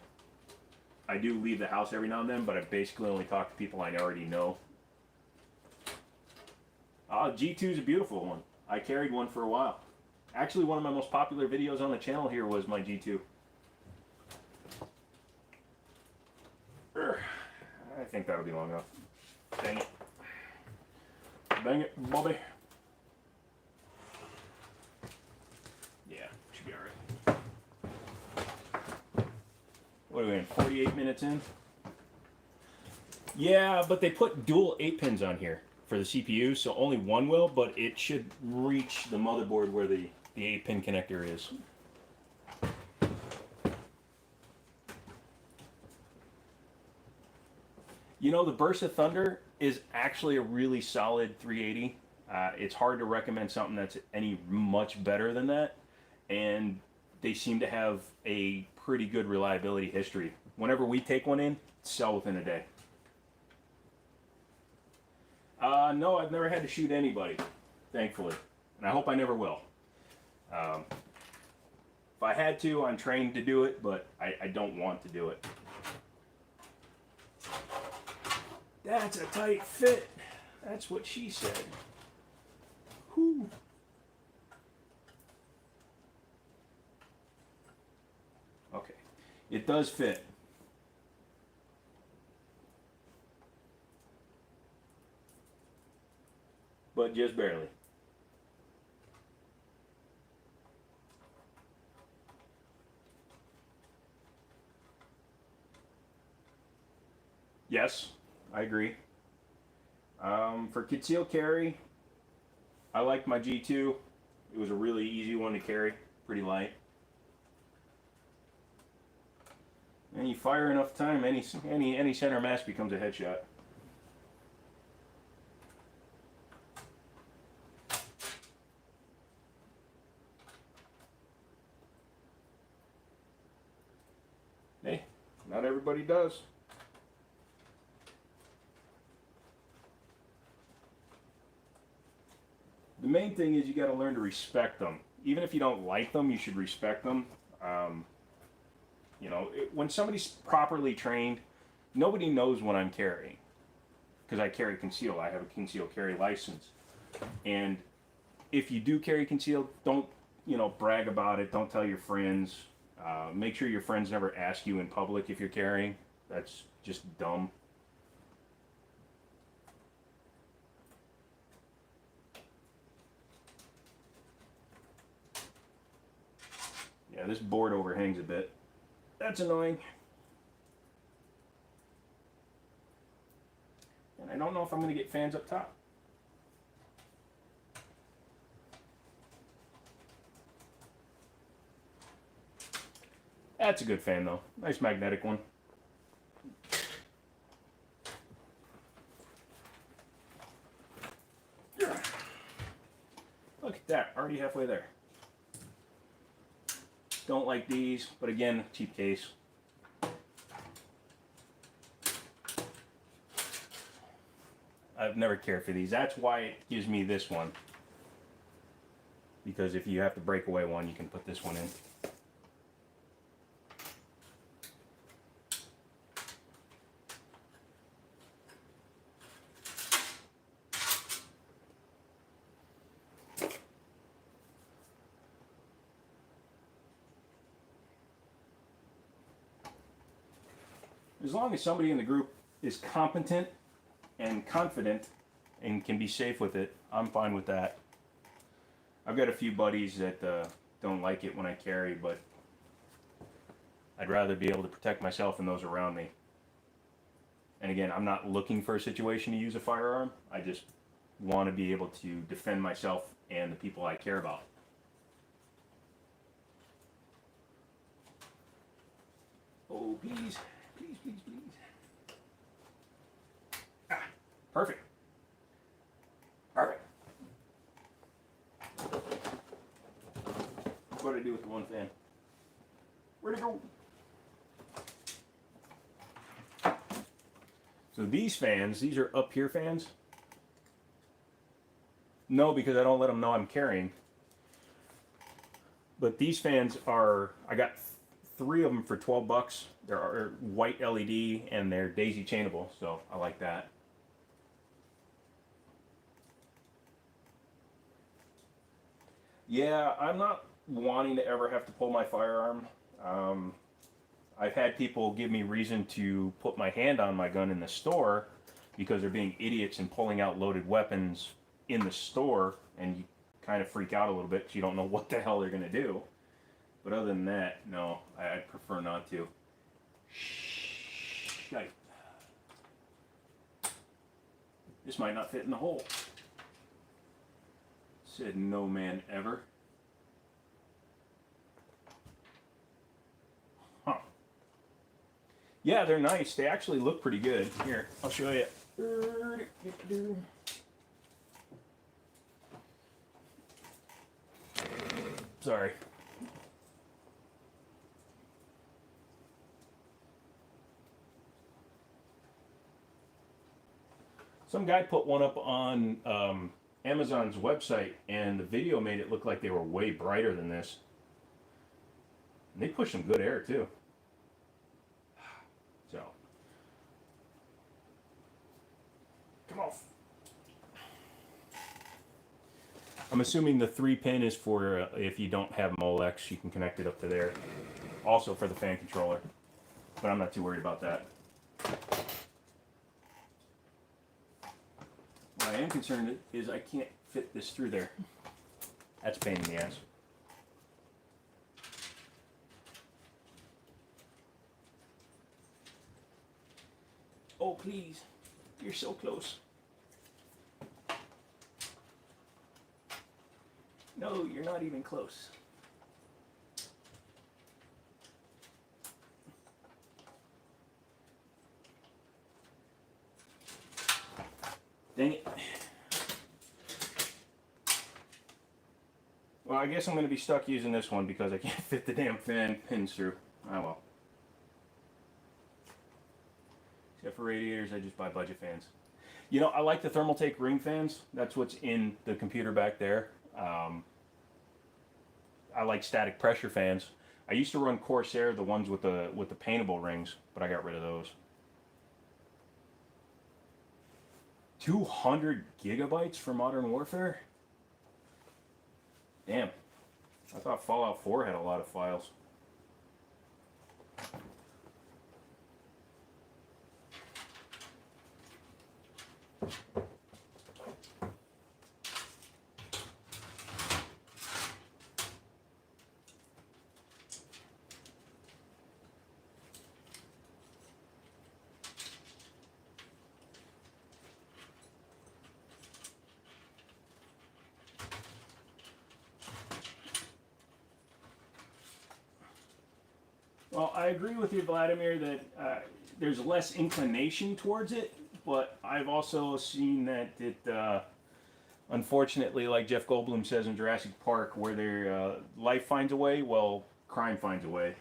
I do leave the house every now and then, but I basically only talk to people I already know. G2 is a beautiful one. I carried one for a while. Actually, one of my most popular videos on the channel here was my G2. I think that'll be long enough. Dang it. Dang it, Bobby. Yeah, should be alright. What are we in, 48 minutes in? Yeah, but they put dual 8-pins on here for the CPU, so only one will, but it should reach the motherboard where the 8-pin connector is. You know, the Bursa Thunder is actually a really solid 380. It's hard to recommend something that's any much better than that, and they seem to have a pretty good reliability history. Whenever we take one in, sell within a day. No, I've never had to shoot anybody, thankfully, and I hope I never will. If I had to, I'm trained to do it, but I don't want to do it. That's a tight fit. That's what she said. Whew. Okay, it does fit. But just barely. Yes, I agree. For concealed carry, I liked my G2. It was a really easy one to carry, pretty light. And you fire enough time, any center mass becomes a headshot. Hey, not everybody does. main thing is you got to learn to respect them. Even if you don't like them, you should respect them. When somebody's properly trained, nobody knows what I'm carrying because I carry concealed. I have a concealed carry license. And if you do carry concealed, don't, brag about it. Don't tell your friends. Make sure your friends never ask you in public if you're carrying. That's just dumb. Yeah, this board overhangs a bit. That's annoying. And I don't know if I'm going to get fans up top. That's a good fan though. Nice magnetic one. Look at that, already halfway there. Don't like these, but again, cheap case. I've never cared for these. That's why it gives me this one. Because if you have to break away one, you can put this one in. As long as somebody in the group is competent and confident and can be safe with it, I'm fine with that. I've got a few buddies that don't like it when I carry, but I'd rather be able to protect myself and those around me. And again, I'm not looking for a situation to use a firearm. I just want to be able to defend myself and the people I care about. Oh, please. Please, please, please. Ah, perfect. Perfect. What did I do with the one fan? Where'd it go? So these fans, these are up here fans. No, because I don't let them know I'm carrying. But these fans are, I got 3 of them for 12 bucks. They're white LED and they're daisy chainable, so I like that. Yeah, I'm not wanting to ever have to pull my firearm. I've had people give me reason to put my hand on my gun in the store because they're being idiots and pulling out loaded weapons in the store, and you kind of freak out a little bit because you don't know what the hell they're going to do. But other than that, no, I'd prefer not to. Shite. This might not fit in the hole. Said no man ever. Huh. Yeah, they're nice. They actually look pretty good. Here, I'll show you. Sorry. Some guy put one up on Amazon's website, and the video made it look like they were way brighter than this. And they push some good air too. So, come off. I'm assuming the 3-pin is for if you don't have Molex, you can connect it up to there. Also for the fan controller, but I'm not too worried about that. What I am concerned is I can't fit this through there. That's a pain in the ass. Oh, please. You're so close. No, you're not even close. Dang it. Well, I guess I'm going to be stuck using this one because I can't fit the damn fan pins through. Oh well. Except for radiators, I just buy budget fans. You know, I like the Thermaltake ring fans. That's what's in the computer back there. I like static pressure fans. I used to run Corsair, the ones with the paintable rings, but I got rid of those. 200 gigabytes for Modern Warfare? Damn. I thought Fallout 4 had a lot of files. Well, I agree with you, Vladimir, that there's less inclination towards it, but I've also seen that it, unfortunately, like Jeff Goldblum says in Jurassic Park, where their life finds a way, well, crime finds a way.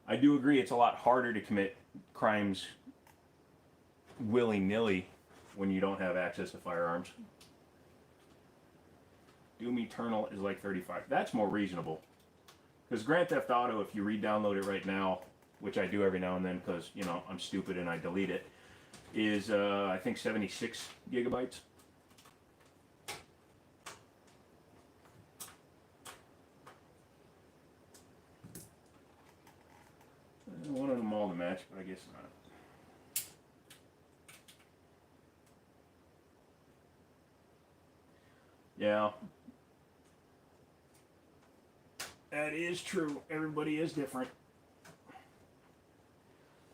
I do agree it's a lot harder to commit crimes willy-nilly when you don't have access to firearms. Doom Eternal is like 35. That's more reasonable. Because Grand Theft Auto, if you re-download it right now, which I do every now and then because, you know, I'm stupid and I delete it, is, I think, 76 gigabytes. I wanted them all to match, but I guess not. Yeah. That is true. Everybody is different.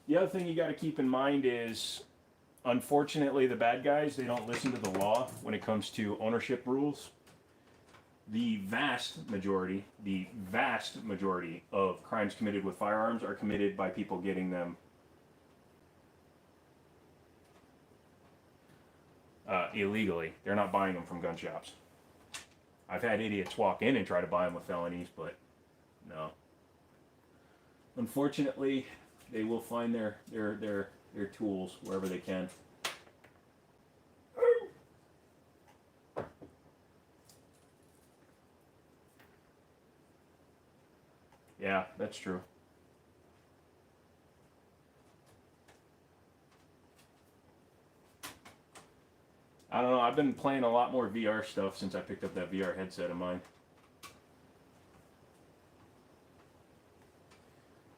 The other thing you got to keep in mind is, unfortunately, the bad guys, they don't listen to the law when it comes to ownership rules. The vast majority of crimes committed with firearms are committed by people getting them illegally. They're not buying them from gun shops. I've had idiots walk in and try to buy them with felonies, but no. Unfortunately, they will find their tools wherever they can. Yeah, that's true. I don't know, I've been playing a lot more VR stuff since I picked up that VR headset of mine.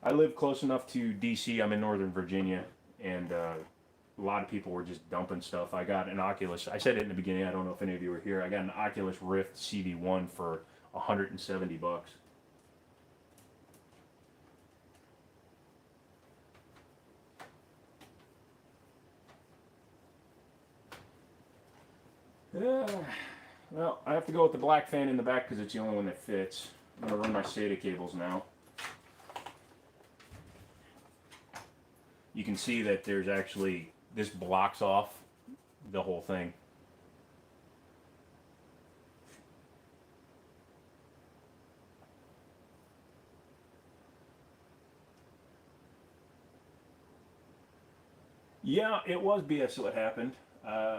I live close enough to DC, I'm in Northern Virginia, and a lot of people were just dumping stuff. I got an Oculus, I said it in the beginning, I don't know if any of you were here, I got an Oculus Rift CV1 for 170 bucks. Yeah, well, I have to go with the black fan in the back because it's the only one that fits. I'm going to run my SATA cables now. You can see that there's actually, this blocks off the whole thing. Yeah, it was BS what happened.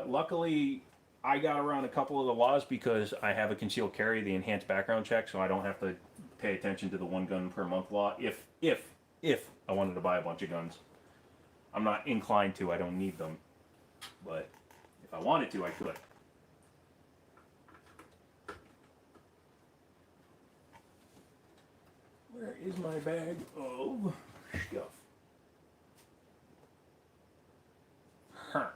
Luckily, I got around a couple of the laws because I have a concealed carry, the enhanced background check, so I don't have to pay attention to the one gun per month law if I wanted to buy a bunch of guns. I'm not inclined to, I don't need them. But if I wanted to, I could. Where is my bag of stuff? Huh.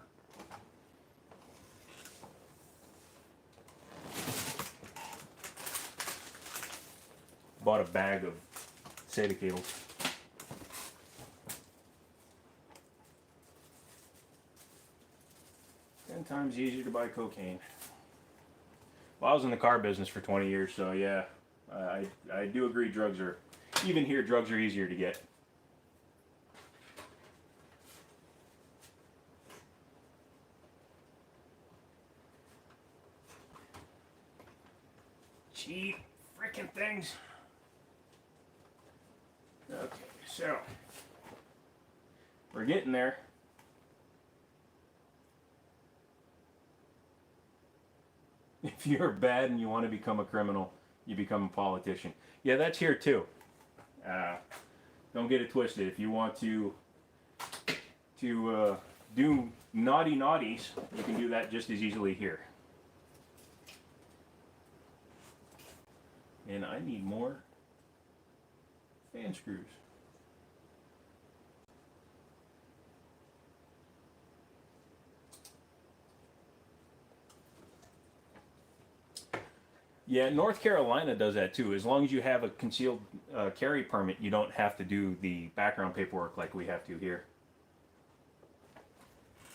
Bought a bag of SATA cables. Times easier to buy cocaine. Well, I was in the car business for 20 years, so yeah, I do agree drugs are, even here, drugs are easier to get. Cheap frickin' things. Okay, so we're getting there. If you're bad and you want to become a criminal, you become a politician. Yeah, that's here too. Uh, don't get it twisted. If you want to do naughty naughties, you can do that just as easily here. And I need more fan screws. Yeah, North Carolina does that too. As long as you have a concealed carry permit, you don't have to do the background paperwork like we have to here.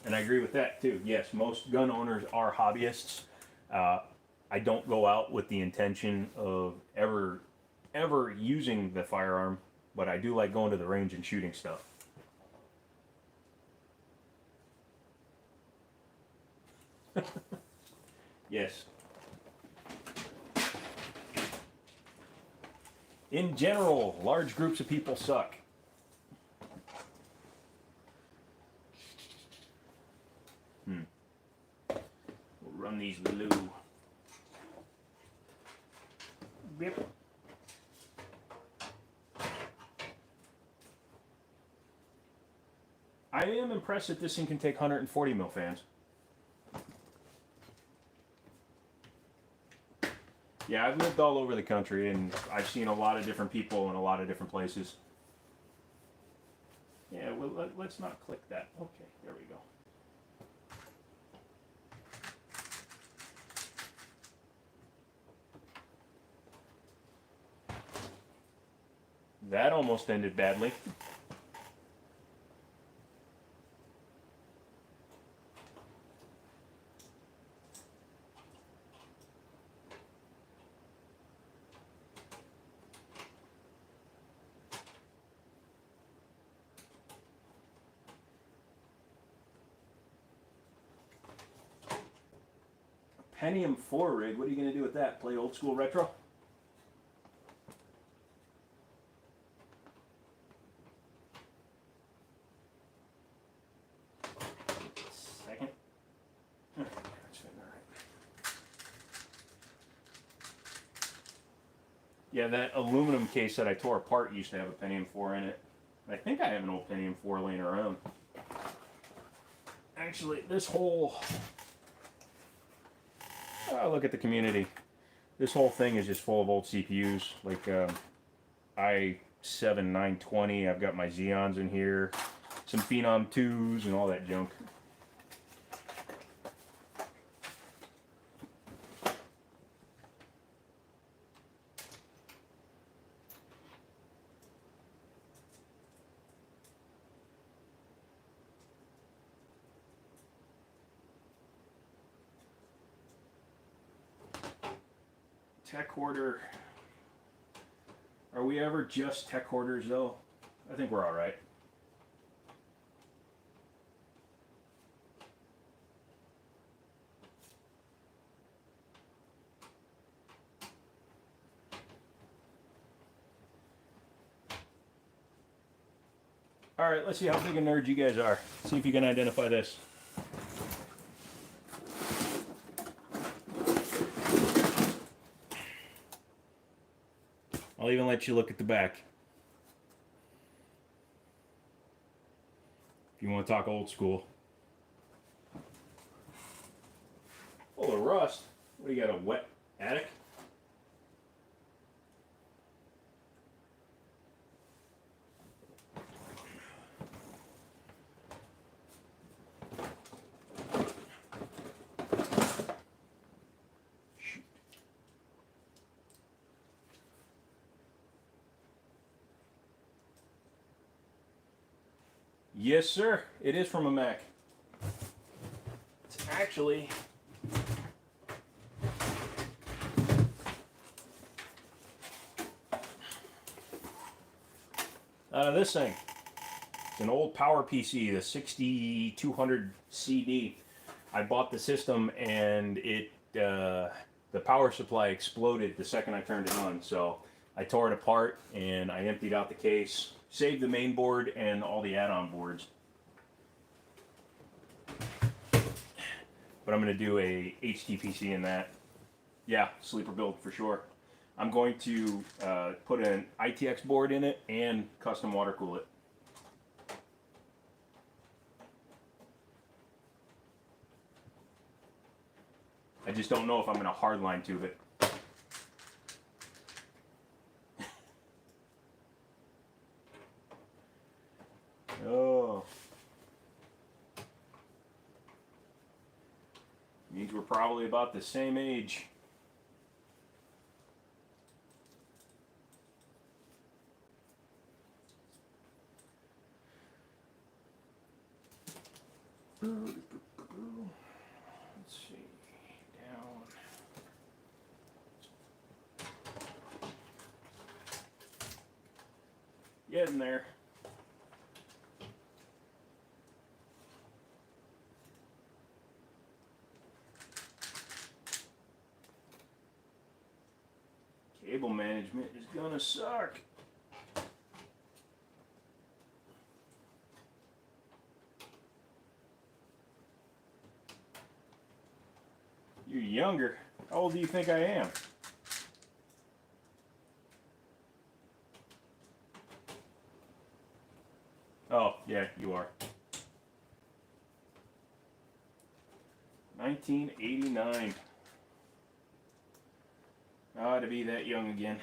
And I agree with that too. Yes, most gun owners are hobbyists. I don't go out with the intention of ever using the firearm, but I do like going to the range and shooting stuff. Yes. In general, large groups of people suck. We'll run these low. Yep. I am impressed that this thing can take 140 mil fans. Yeah, I've lived all over the country and I've seen a lot of different people in a lot of different places. Yeah, well, let's not click that. Okay, there we go. That almost ended badly. Pentium 4 rig, what are you going to do with that? Play old school retro? Second. That's fitting all right. Yeah, that aluminum case that I tore apart used to have a Pentium 4 in it. I think I have an old Pentium 4 laying around. Actually, this whole... Oh, look at the community. This whole thing is just full of old CPUs, like i7 920. I've got my Xeons in here, some Phenom 2s, and all that junk. Tech hoarder. Are we ever just tech hoarders though? I think we're all right. All right, let's see how big a nerd you guys are. See if you can identify this. I'll even let you look at the back. If you want to talk old school. Full of rust. What do you got, a wet attic? Yes, sir. It is from a Mac. It's actually this thing. It's an old Power PC, the 6200 CD. I bought the system and it the power supply exploded the second I turned it on. So I tore it apart and I emptied out the case, saved the main board and all the add-on boards. But I'm going to do a HTPC in that. Yeah, sleeper build for sure. I'm going to put an ITX board in it and custom water cool it. I just don't know if I'm going to hardline tube it. Oh. Means we're probably about the same age. Let's see. Down. Getting there. Cable management is gonna suck. You're younger. How old do you think I am? Oh, yeah, you are. 1989. Ah, to be that young again.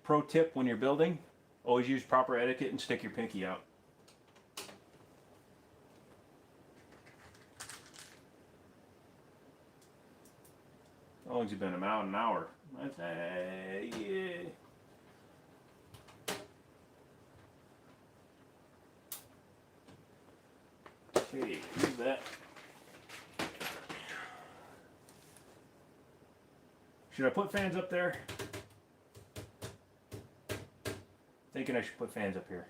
Pro tip when you're building, always use proper etiquette and stick your pinky out. How long's it been? About an hour. Yeah. Okay, here's that. Should I put fans up there? Thinking I should put fans up here.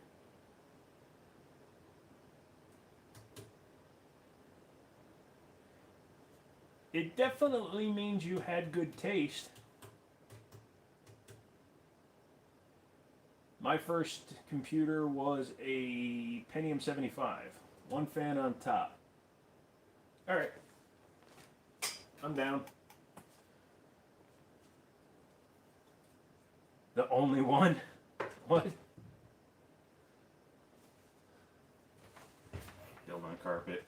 It definitely means you had good taste. My first computer was a Pentium 75. One fan on top. Alright. I'm down. The only one? What? Build on carpet.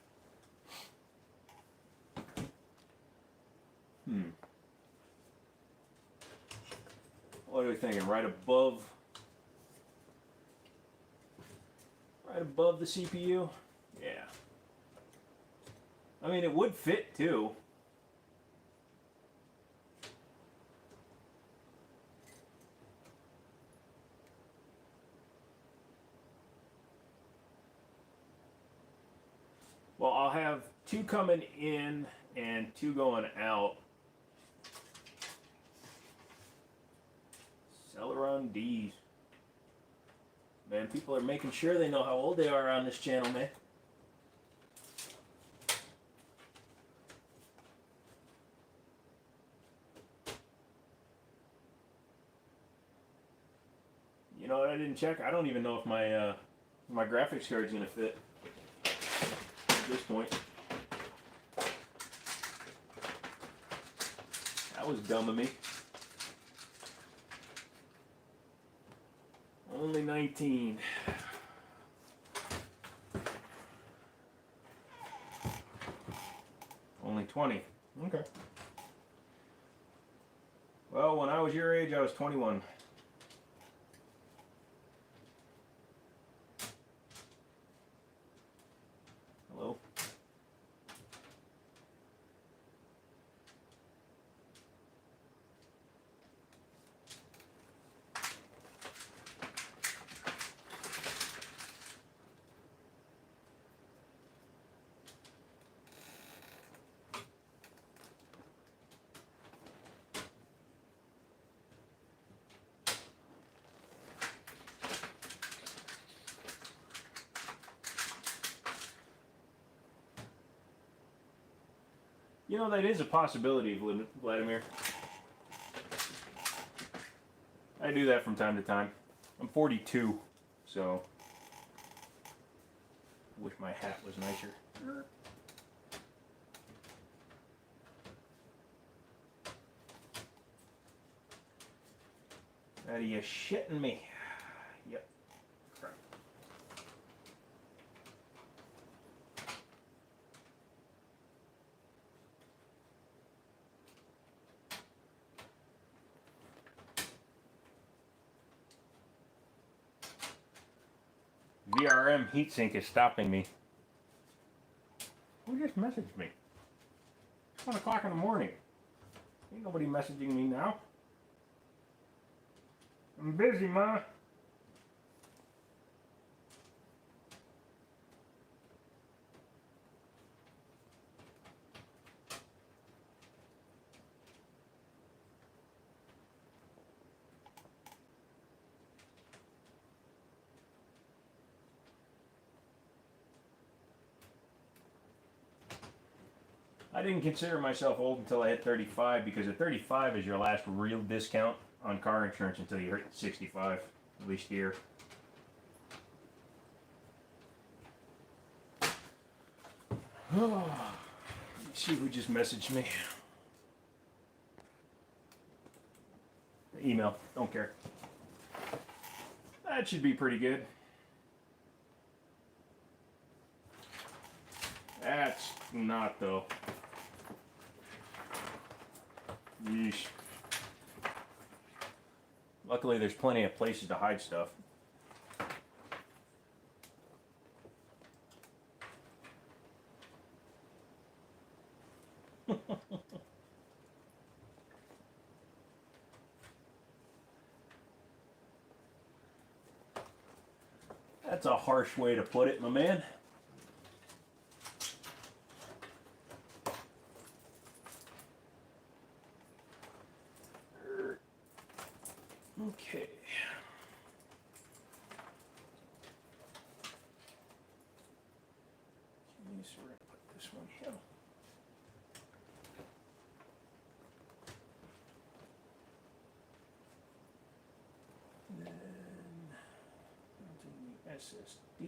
What are we thinking? Right above the CPU? Yeah. I mean, it would fit too. Well, I'll have two coming in and two going out. Celeron D's. Man, people are making sure they know how old they are on this channel, man. You know what? I didn't check. I don't even know if my graphics card's gonna fit at this point. That was dumb of me. Only 19. Only 20. Okay. Well, when I was your age, I was 21. Hello? You know, that is a possibility, Vladimir. I do that from time to time. I'm 42, so wish my hat was nicer. Are you shitting me? Yep. Crap. VRM heatsink is stopping me. Who just messaged me? It's 1 o'clock in the morning. Ain't nobody messaging me now. I'm busy, Ma. I didn't consider myself old until I hit 35 because at 35 is your last real discount on car insurance until you hit 65, at least here. Let's see who just messaged me. Email, don't care. That should be pretty good. That's not though. Yeesh. Luckily there's plenty of places to hide stuff. That's a harsh way to put it, my man. Okay. So we're gonna put this one here. And then onto the SSD.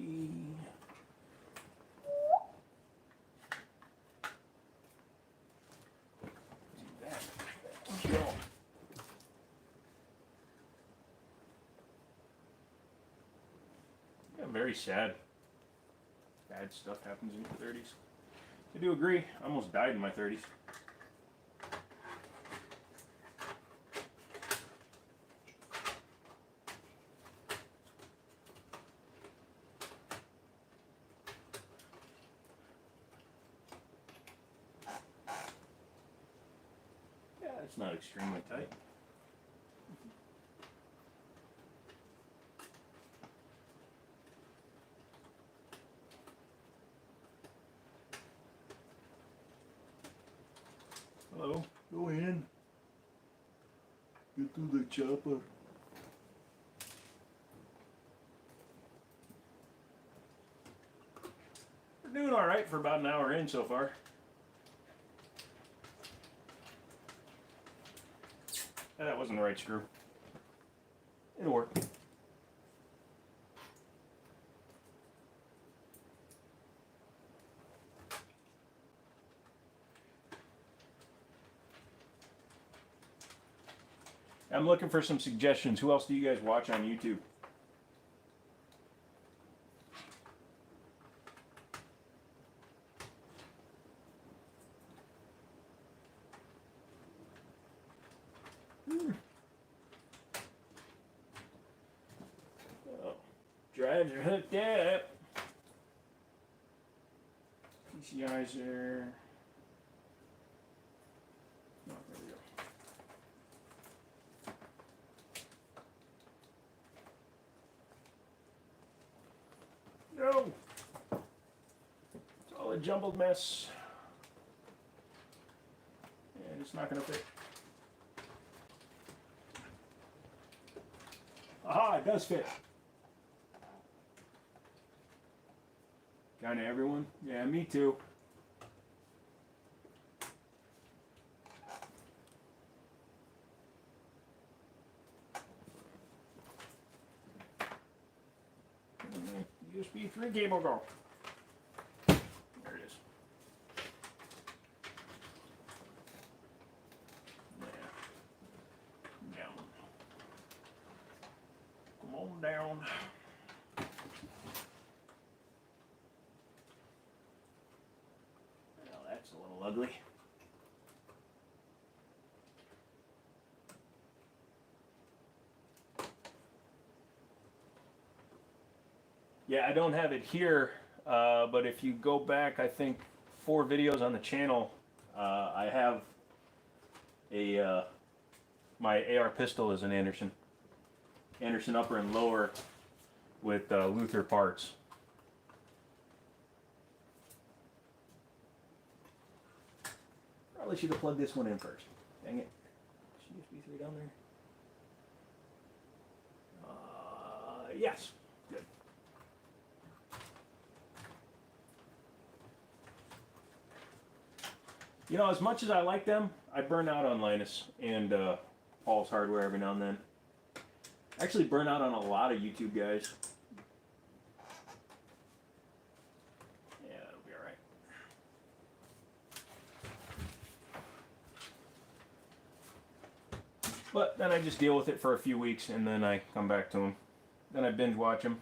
Do that. Thank you. Yeah, very sad. Bad stuff happens in your 30s. I do agree. I almost died in my 30s. Yeah, it's not extremely tight. Hello, go in. Get to the chopper. We're doing all right for about an hour in so far. That wasn't the right screw. It'll work. I'm looking for some suggestions. Who else do you guys watch on YouTube? Oh, drives are hooked up. PCIs are... Oh, there we go. No! It's all a jumbled mess. And it's not going to fit. Aha, it does fit. Kind of everyone? Yeah, me too. USB 3 cable go? There it is. Yeah. Down. Come on down. Well, that's a little ugly. Yeah, I don't have it here, but if you go back, I think 4 videos on the channel, I have a my AR pistol is an Anderson upper and lower with Luther parts. Probably should have plugged this one in first. Dang it. USB 3 down there. Yes. Good. You know, as much as I like them, I burn out on Linus and Paul's Hardware every now and then. I actually burn out on a lot of YouTube guys. Yeah, that'll be alright. But then I just deal with it for a few weeks and then I come back to them. Then I binge watch them.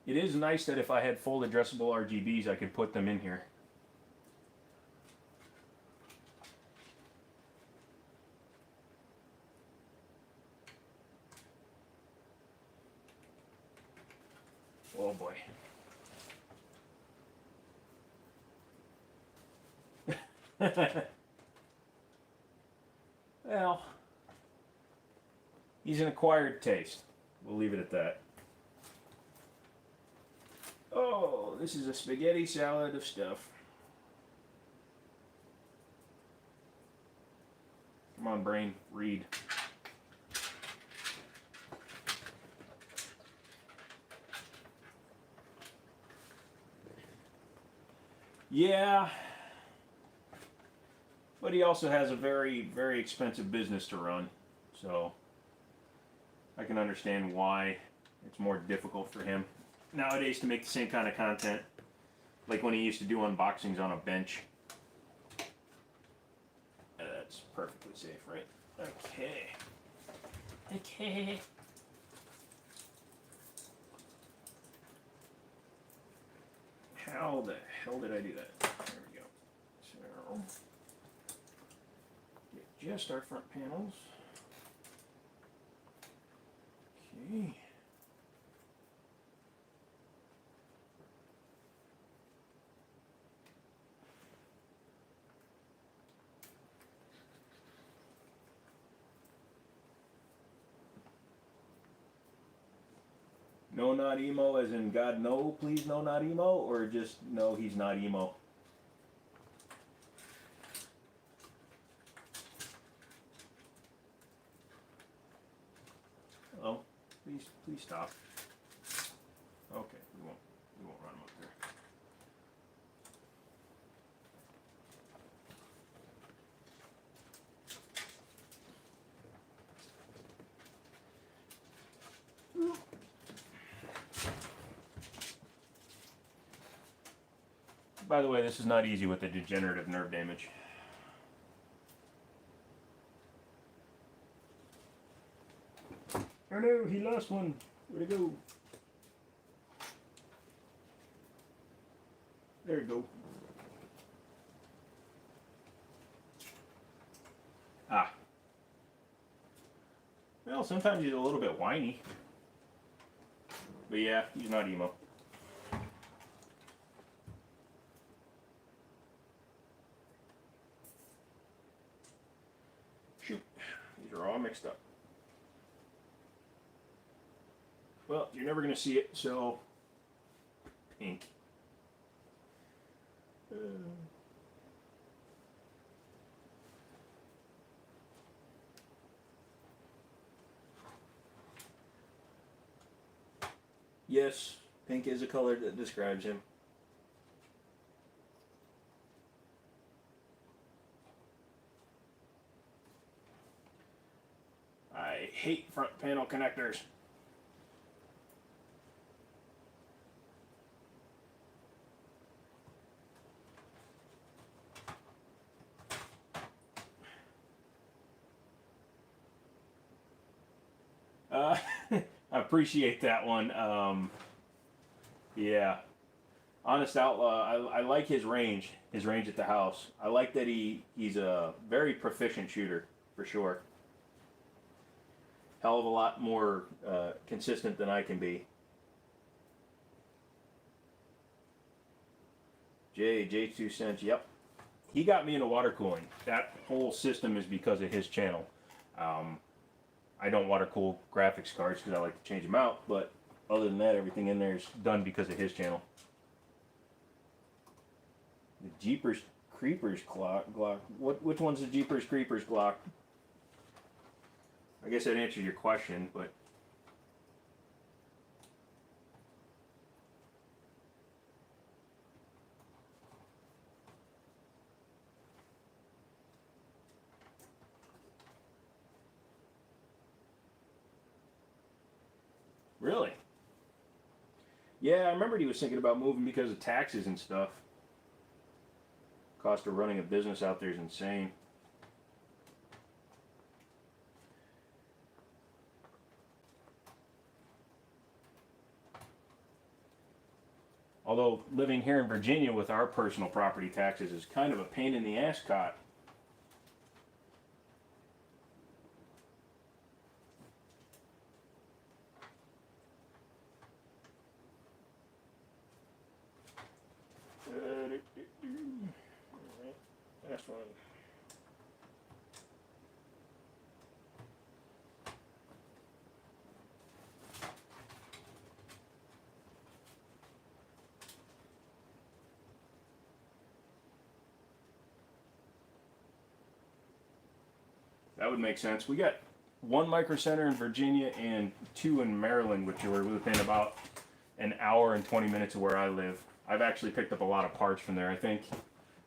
It is nice that if I had full addressable RGBs, I could put them in here. Oh boy. Well, he's an acquired taste. We'll leave it at that. Oh, this is a spaghetti salad of stuff. Come on, brain, read. Yeah, but he also has a very, very expensive business to run, so I can understand why it's more difficult for him nowadays to make the same kind of content like when he used to do unboxings on a bench. That's perfectly safe, right? Okay. Okay. How the hell did I do that? There we go. So, get just our front panels. Okay. No, not emo, as in God, no, please, no, not emo, or just no, he's not emo? Oh, please stop. Okay, we won't run him up there. By the way, this is not easy with the degenerative nerve damage. Oh no, he lost one. Where'd it go? There you go. Ah. Well, sometimes he's a little bit whiny. But yeah, he's not emo. Shoot, these are all mixed up. Well, you're never gonna see it, so pink. Yes, pink is a color that describes him. hate front panel connectors. I appreciate that one. Yeah, Honest Outlaw. I like his range. His range at the house. I like that he's a very proficient shooter for sure. Hell of a lot more consistent than I can be. Jay's 2 cents. Yep, he got me into water cooling. That whole system is because of his channel. I don't water cool graphics cards because I like to change them out, but other than that, everything in there is done because of his channel. The Jeepers Creepers Glock. Which one's the Jeepers Creepers Glock? I guess that answers your question, but really? Yeah, I remembered he was thinking about moving because of taxes and stuff. Cost of running a business out there is insane. Although living here in Virginia with our personal property taxes is kind of a pain in the ass cot. That's one. That would make sense. We got one micro center in Virginia and 2 in Maryland, which are within about an hour and 20 minutes of where I live. I've actually picked up a lot of parts from there. I think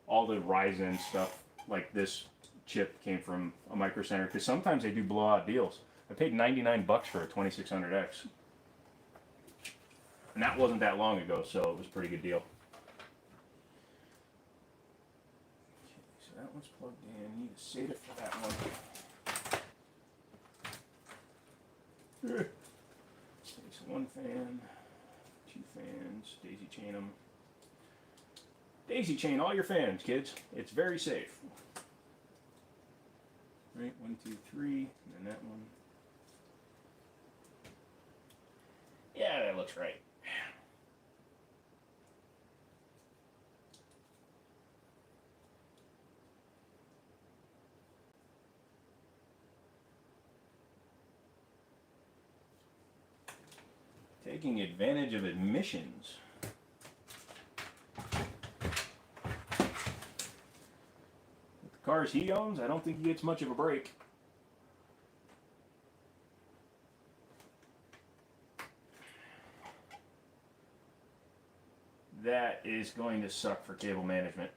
all the Ryzen stuff like this chip came from a micro center because sometimes they do blowout deals. I paid 99 bucks for a 2600X. And that wasn't that long ago, so it was a pretty good deal. Okay, so that one's plugged in. Need a SATA for that one. Okay, so 1 fan, 2 fans, daisy chain them. Daisy chain all your fans, kids. It's very safe. Right, 1, 2, 3, and then that one. Yeah, that looks right. Taking advantage of admissions. With the cars he owns, I don't think he gets much of a break. That is going to suck for cable management.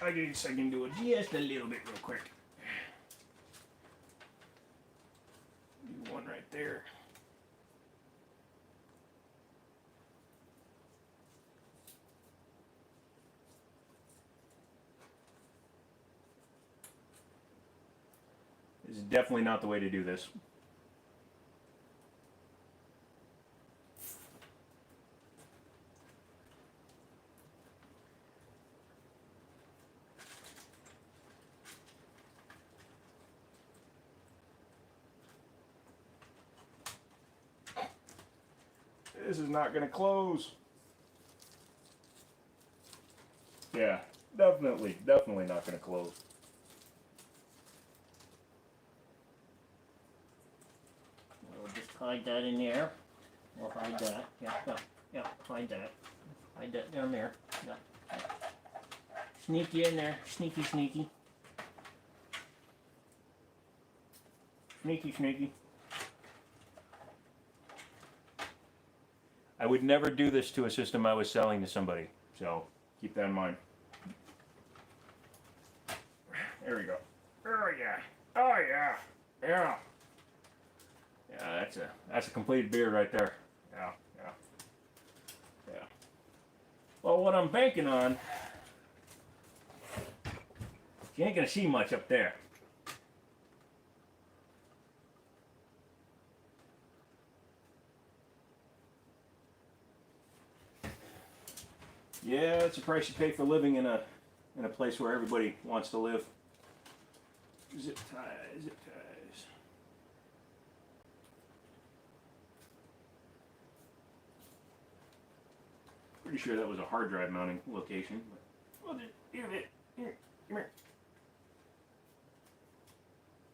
I guess I can do it just a little bit real quick. Do one right there. This is definitely not the way to do this. This is not going to close. Yeah, definitely not going to close. We'll just hide that in there. We'll hide that. Yeah, hide that. Hide that down there. Yeah. Sneaky in there. Sneaky. Sneaky. I would never do this to a system I was selling to somebody, so keep that in mind. There we go. Oh yeah. Oh yeah. Yeah. Yeah, that's a completed beard right there. Yeah, yeah. Yeah. Well, what I'm banking on, you ain't gonna see much up there. Yeah, it's a price you pay for living in a place where everybody wants to live. Zip ties, zip ties. Pretty sure that was a hard drive mounting location. But, well, here, come here.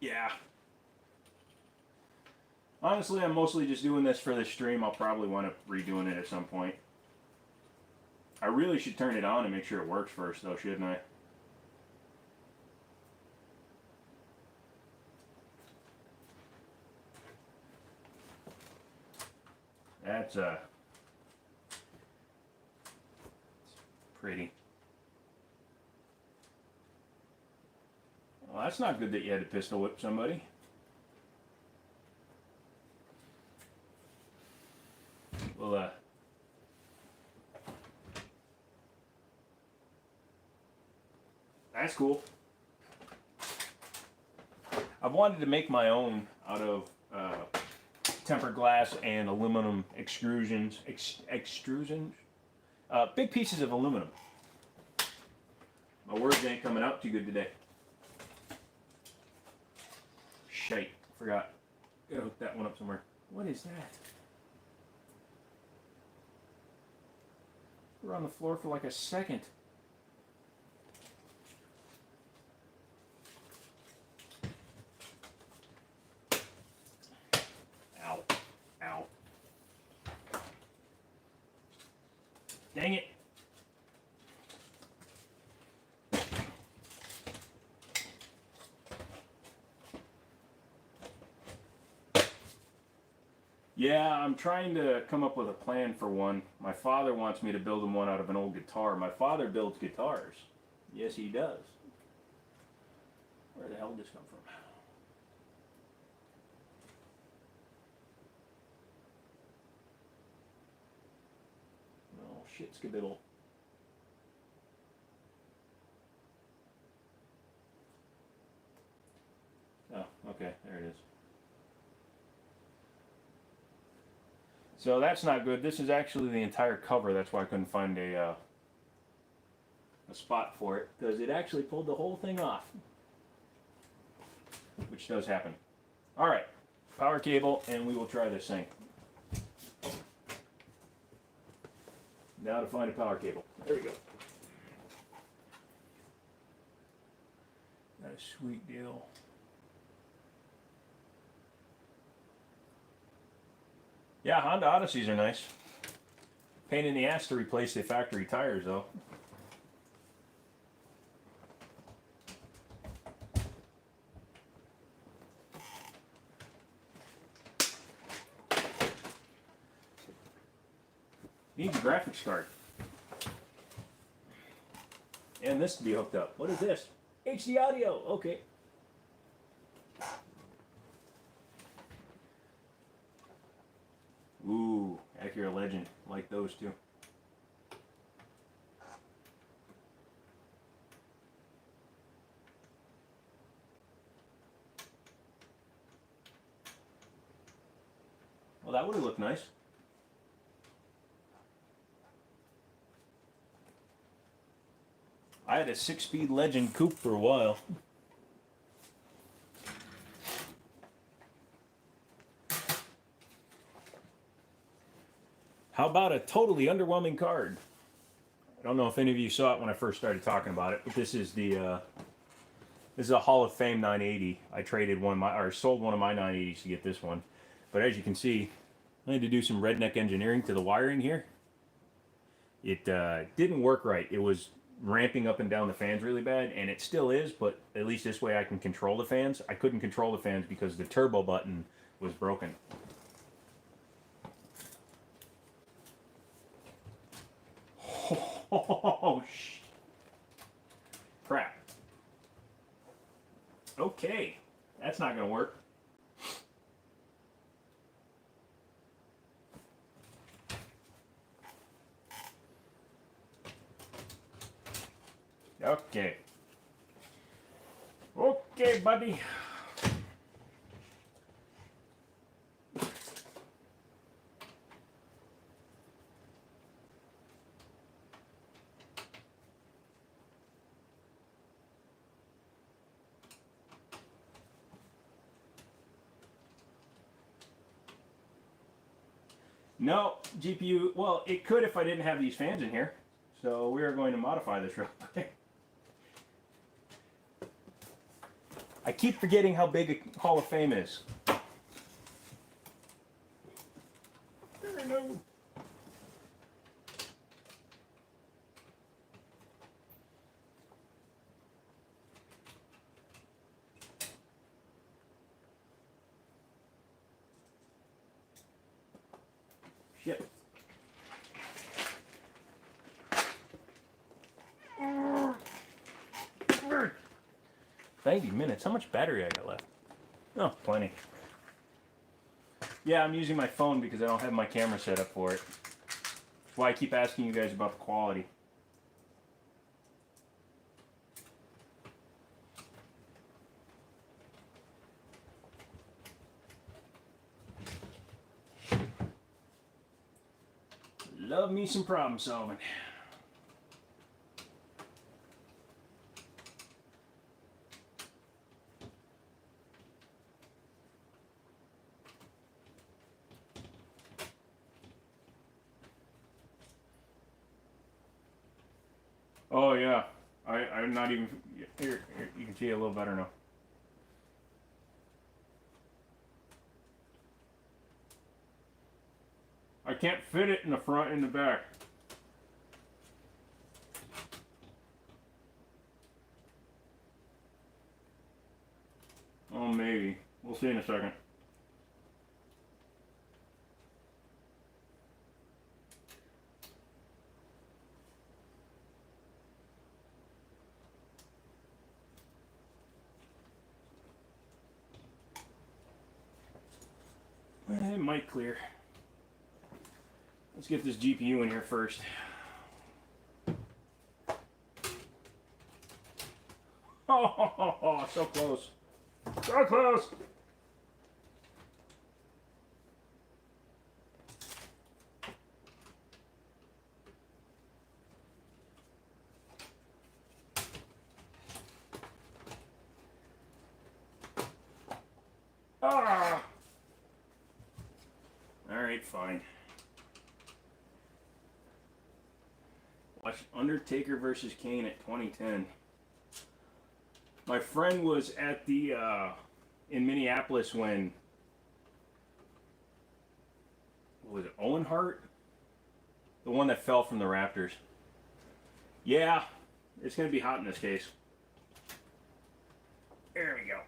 Yeah. Honestly, I'm mostly just doing this for the stream. I'll probably want to redoing it at some point. I really should turn it on and make sure it works first, though, shouldn't I? That's pretty. Well, that's not good that you had to pistol whip somebody. Well, that's cool. I've wanted to make my own out of tempered glass and aluminum extrusions. Big pieces of aluminum. My words ain't coming out too good today. Shite. Forgot. Gotta hook that one up somewhere. What is that? We're on the floor for like a second. Ow. Ow. Dang it. Yeah, I'm trying to come up with a plan for one. My father wants me to build him one out of an old guitar. My father builds guitars. Yes, he does. Where the hell did this come from? Oh, shit, skibiddle. Oh, okay, there it is. So that's not good. This is actually the entire cover. That's why I couldn't find a spot for it, because it actually pulled the whole thing off, which does happen. All right, power cable, and we will try this thing. Now to find a power cable. There we go. That's a sweet deal. Yeah, Honda Odysseys are nice. Pain in the ass to replace the factory tires, though. Needs a graphics card. And this to be hooked up. What is this? HD audio. Okay. Ooh, Acura Legend. Like those two. Well, that would have looked nice. I had a 6-speed Legend coupe for a while. How about a totally underwhelming card? I don't know if any of you saw it when I first started talking about it, but this is the this is a Hall of Fame 980. I traded one of my, or sold one of my 980s to get this one. But as you can see, I had to do some redneck engineering to the wiring here. It didn't work right. It was ramping up and down the fans really bad, and it still is, but at least this way I can control the fans. I couldn't control the fans because the turbo button was broken. Oh, crap. Okay, that's not gonna work. Okay. Okay, buddy. No, GPU, well, it could if I didn't have these fans in here. So we are going to modify this real quick. I keep forgetting how big a Hall of Fame is. No. Shit. 90 minutes. How much battery I got left? Oh, plenty. Yeah, I'm using my phone because I don't have my camera set up for it. That's why I keep asking you guys about the quality. Love me some problem solving. Oh yeah, I'm not even here. You can see it a little better now. I can't fit it in the front and the back. Oh, maybe. We'll see in a second. It might clear. Let's get this GPU in here first. Oh, so close. So close. Ah. All right, fine. Watch Undertaker versus Kane at 2010. My friend was at the in Minneapolis when, what was it, Owen Hart? The one that fell from the rafters. Yeah, it's gonna be hot in this case. There we go.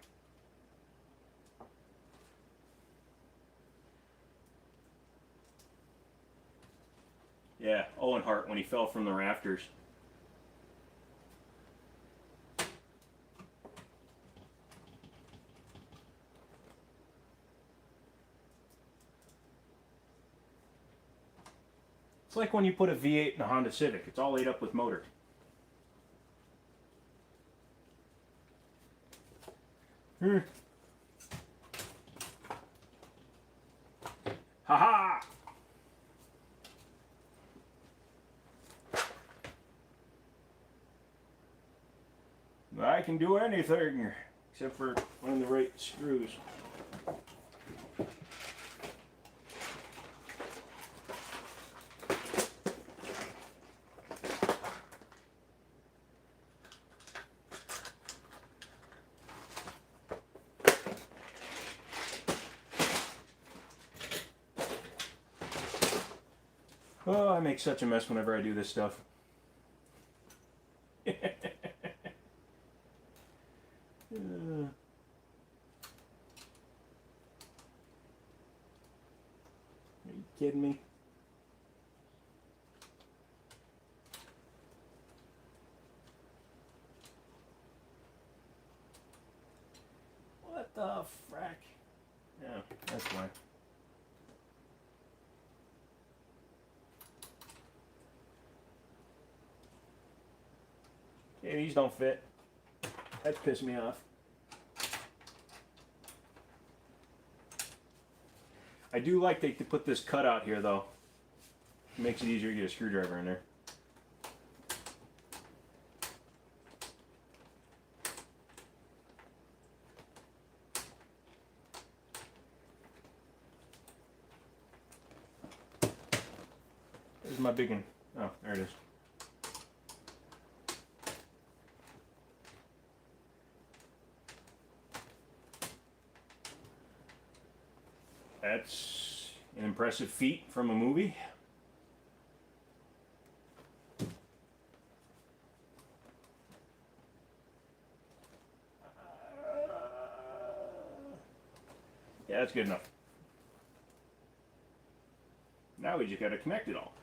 Yeah, Owen Hart when he fell from the rafters. It's like when you put a V8 in a Honda Civic. It's all ate up with motor. Ha ha! I can do anything except for find the right screws. Oh, I make such a mess whenever I do this stuff. Are you kidding me? the frack? Yeah, that's why. Okay, these don't fit. That's pissed me off. I do like to put this cutout here though. It makes it easier to get a screwdriver in there. There's my big one. Oh, there it is. That's an impressive feat from a movie. Yeah, that's good enough. Now we just got to connect it all.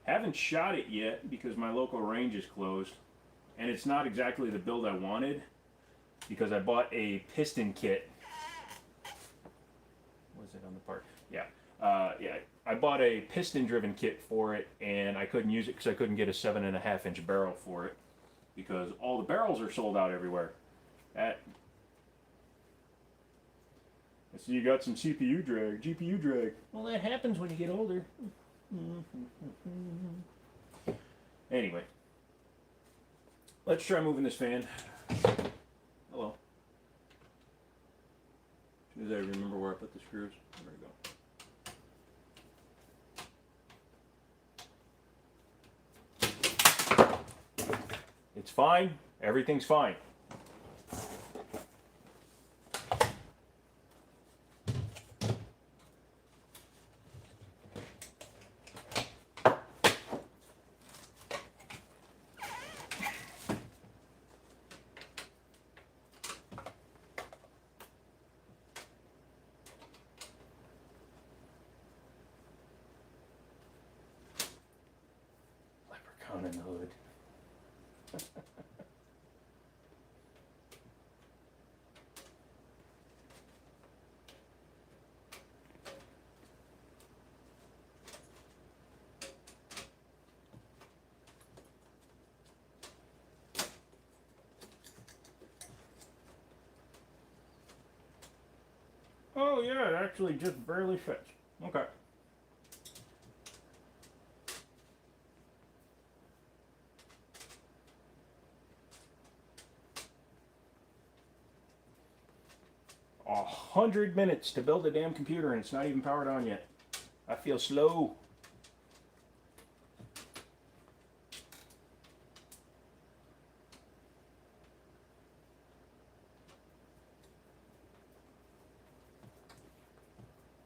Haven't shot it yet because my local range is closed, and it's not exactly the build I wanted because I bought a piston kit. Was it on the part? Yeah. Yeah, I bought a piston-driven kit for it, and I couldn't use it because I couldn't get a 7.5-inch barrel for it because all the barrels are sold out everywhere. I see you got some CPU drag, GPU drag. Well, that happens when you get older. Anyway, let's try moving this fan. Hello. As soon as I remember where I put the screws. There we go. It's fine. Everything's fine. Leprechaun in the hood. Oh yeah, it actually just barely fits. Okay. A 100 minutes to build a damn computer and it's not even powered on yet. I feel slow.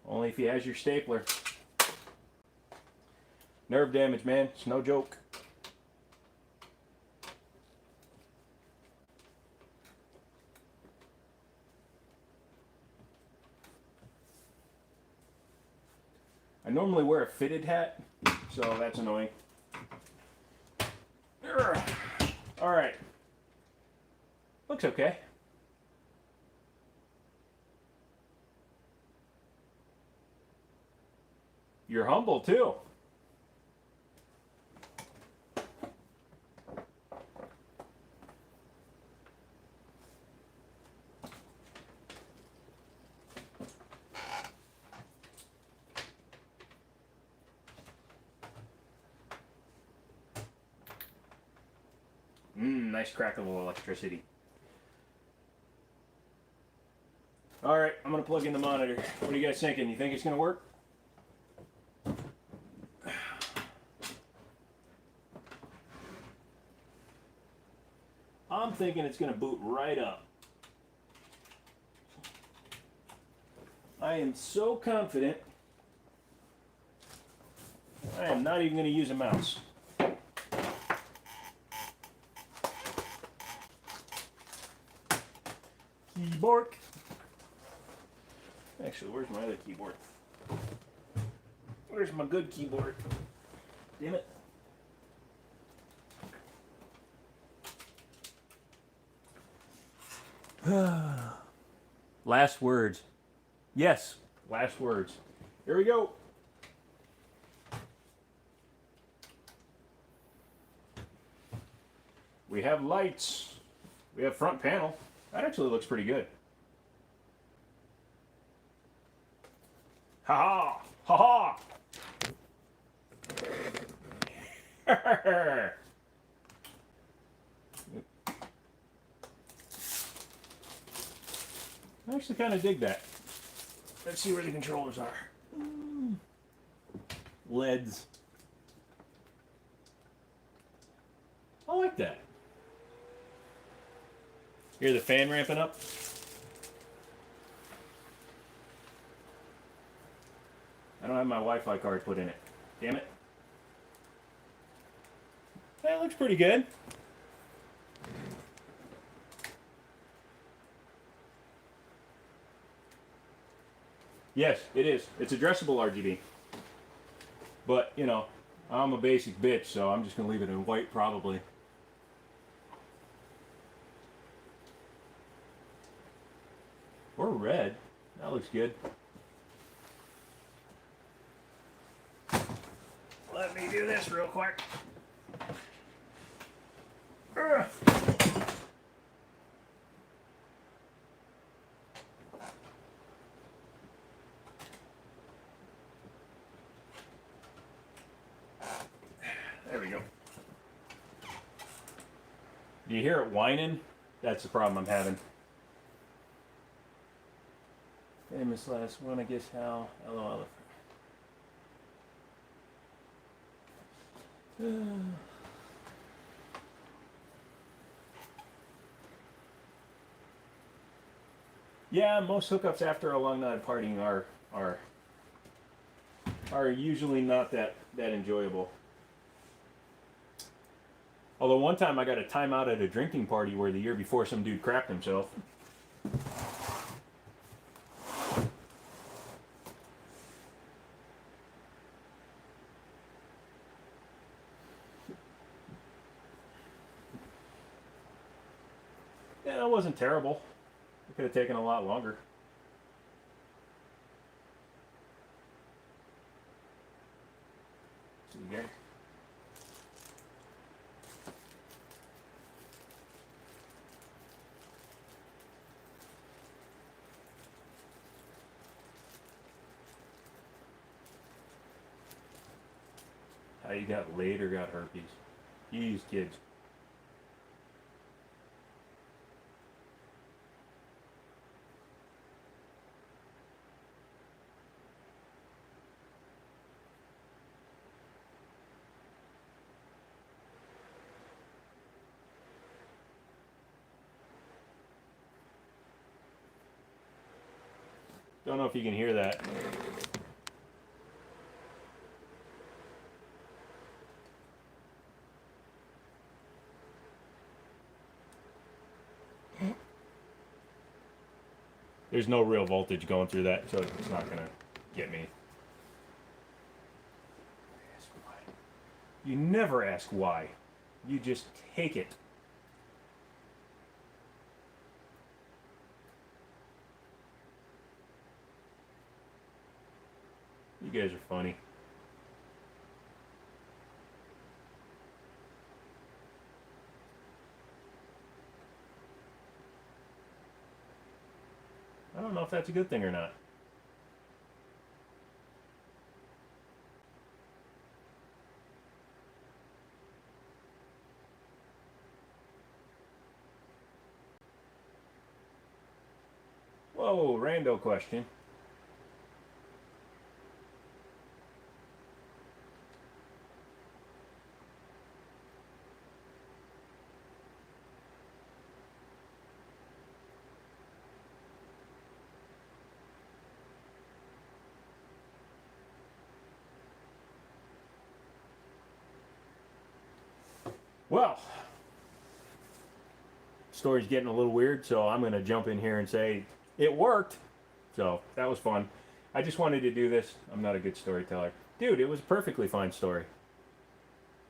Only if he has your stapler. Nerve damage, man. It's no joke. I normally wear a fitted hat, so that's annoying. Alright. Looks okay. You're humble too. Nice crackle of electricity. Alright, I'm gonna plug in the monitor. What are you guys thinking? You think it's gonna work? I'm thinking it's gonna boot right up. I am so confident. I am not even gonna use a mouse. Keyboard. Actually, where's my other keyboard? Where's my good keyboard? Damn it. Last words. Yes, last words. Here we go. We have lights. We have front panel. That actually looks pretty good. Ha ha! Ha ha! I actually kind of dig that. Let's see where the controllers are. LEDs. I like that. Hear the fan ramping up? I don't have my Wi-Fi card put in it. Damn it. That looks pretty good. Yes, it is. It's addressable RGB. But, you know, I'm a basic bitch, so I'm just going to leave it in white probably. Or red. That looks good. Let me do this real quick. Ugh. There we go. Do you hear it whining? That's the problem I'm having. Famous last one, I guess. How? LOL. Yeah, most hookups after a long night of partying are usually not that enjoyable. Although one time I got a timeout at a drinking party where the year before some dude crapped himself. Yeah, that wasn't terrible. It could have taken a lot longer. See you guys. How you got laid or got herpes? Jeez, kids. Don't know if you can hear that. There's no real voltage going through that, so it's not gonna get me. Ask why. You never ask why. You just take it. You guys are funny. I don't know if that's a good thing or not. Whoa, rando question. Well, story's getting a little weird, so I'm going to jump in here and say it worked. So that was fun. I just wanted to do this. I'm not a good storyteller. Dude, it was a perfectly fine story.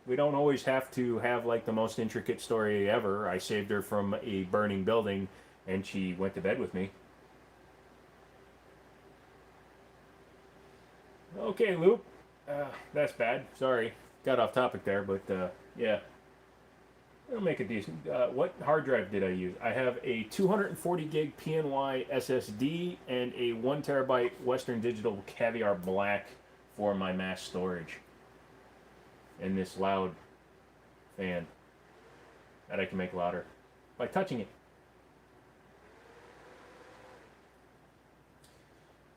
We don't always have to have like the most intricate story ever. I saved her from a burning building and she went to bed with me. Okay, Loop. That's bad. Sorry. Got off topic there, but yeah. It'll make it decent. What hard drive did I use? I have a 240 gig PNY SSD and a 1 terabyte Western Digital Caviar Black for my mass storage. And this loud fan that I can make louder by touching it.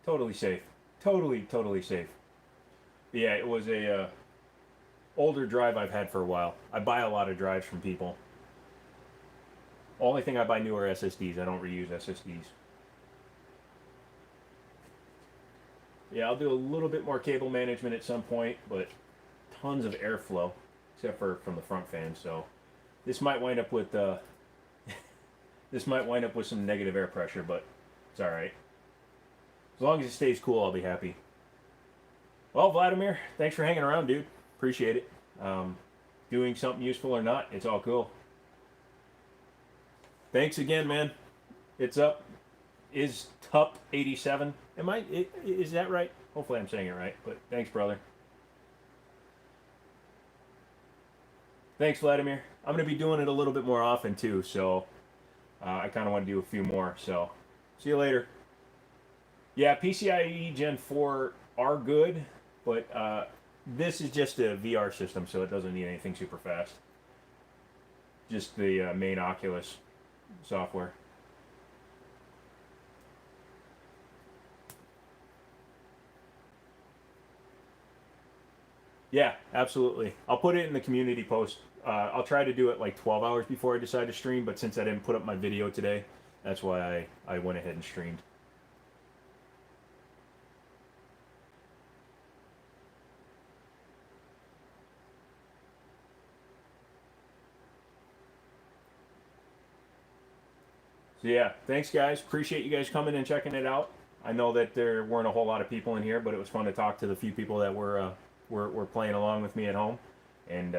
Totally safe. Totally safe. Yeah, it was a older drive I've had for a while. I buy a lot of drives from people. Only thing I buy new are SSDs. I don't reuse SSDs. Yeah, I'll do a little bit more cable management at some point, but tons of airflow, except for from the front fan. So this might wind up with this might wind up with some negative air pressure, but it's all right. As long as it stays cool, I'll be happy. Well, Vladimir, thanks for hanging around, dude. Appreciate it. Doing something useful or not, it's all cool. Thanks again, man. It's up. Is Tup 87? Is that right? Hopefully I'm saying it right, but thanks, brother. Thanks, Vladimir. I'm going to be doing it a little bit more often, too, so I kind of want to do a few more, so see you later. Yeah, PCIe Gen 4 are good, but this is just a VR system, so it doesn't need anything super fast. Just the main Oculus software. Yeah, absolutely. I'll put it in the community post. I'll try to do it like 12 hours before I decide to stream, but since I didn't put up my video today, that's why I went ahead and streamed. So yeah, thanks guys. Appreciate you guys coming and checking it out. I know that there weren't a whole lot of people in here, but it was fun to talk to the few people that were playing along with me at home. And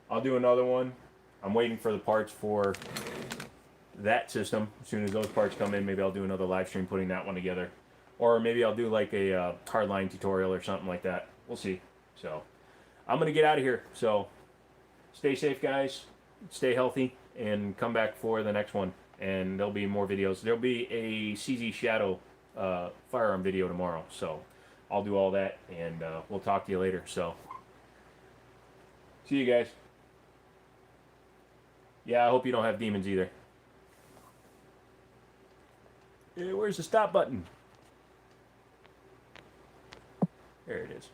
I'll do another one. I'm waiting for the parts for that system. As soon as those parts come in, maybe I'll do another live stream putting that one together. Or maybe I'll do like a hardline tutorial or something like that. We'll see. So I'm going to get out of here. So stay safe, guys. Stay healthy. And come back for the next one. And there'll be more videos. There'll be a CZ Shadow firearm video tomorrow. So I'll do all that. And we'll talk to you later. So see you guys. Yeah, I hope you don't have demons either. Where's the stop button? There it is.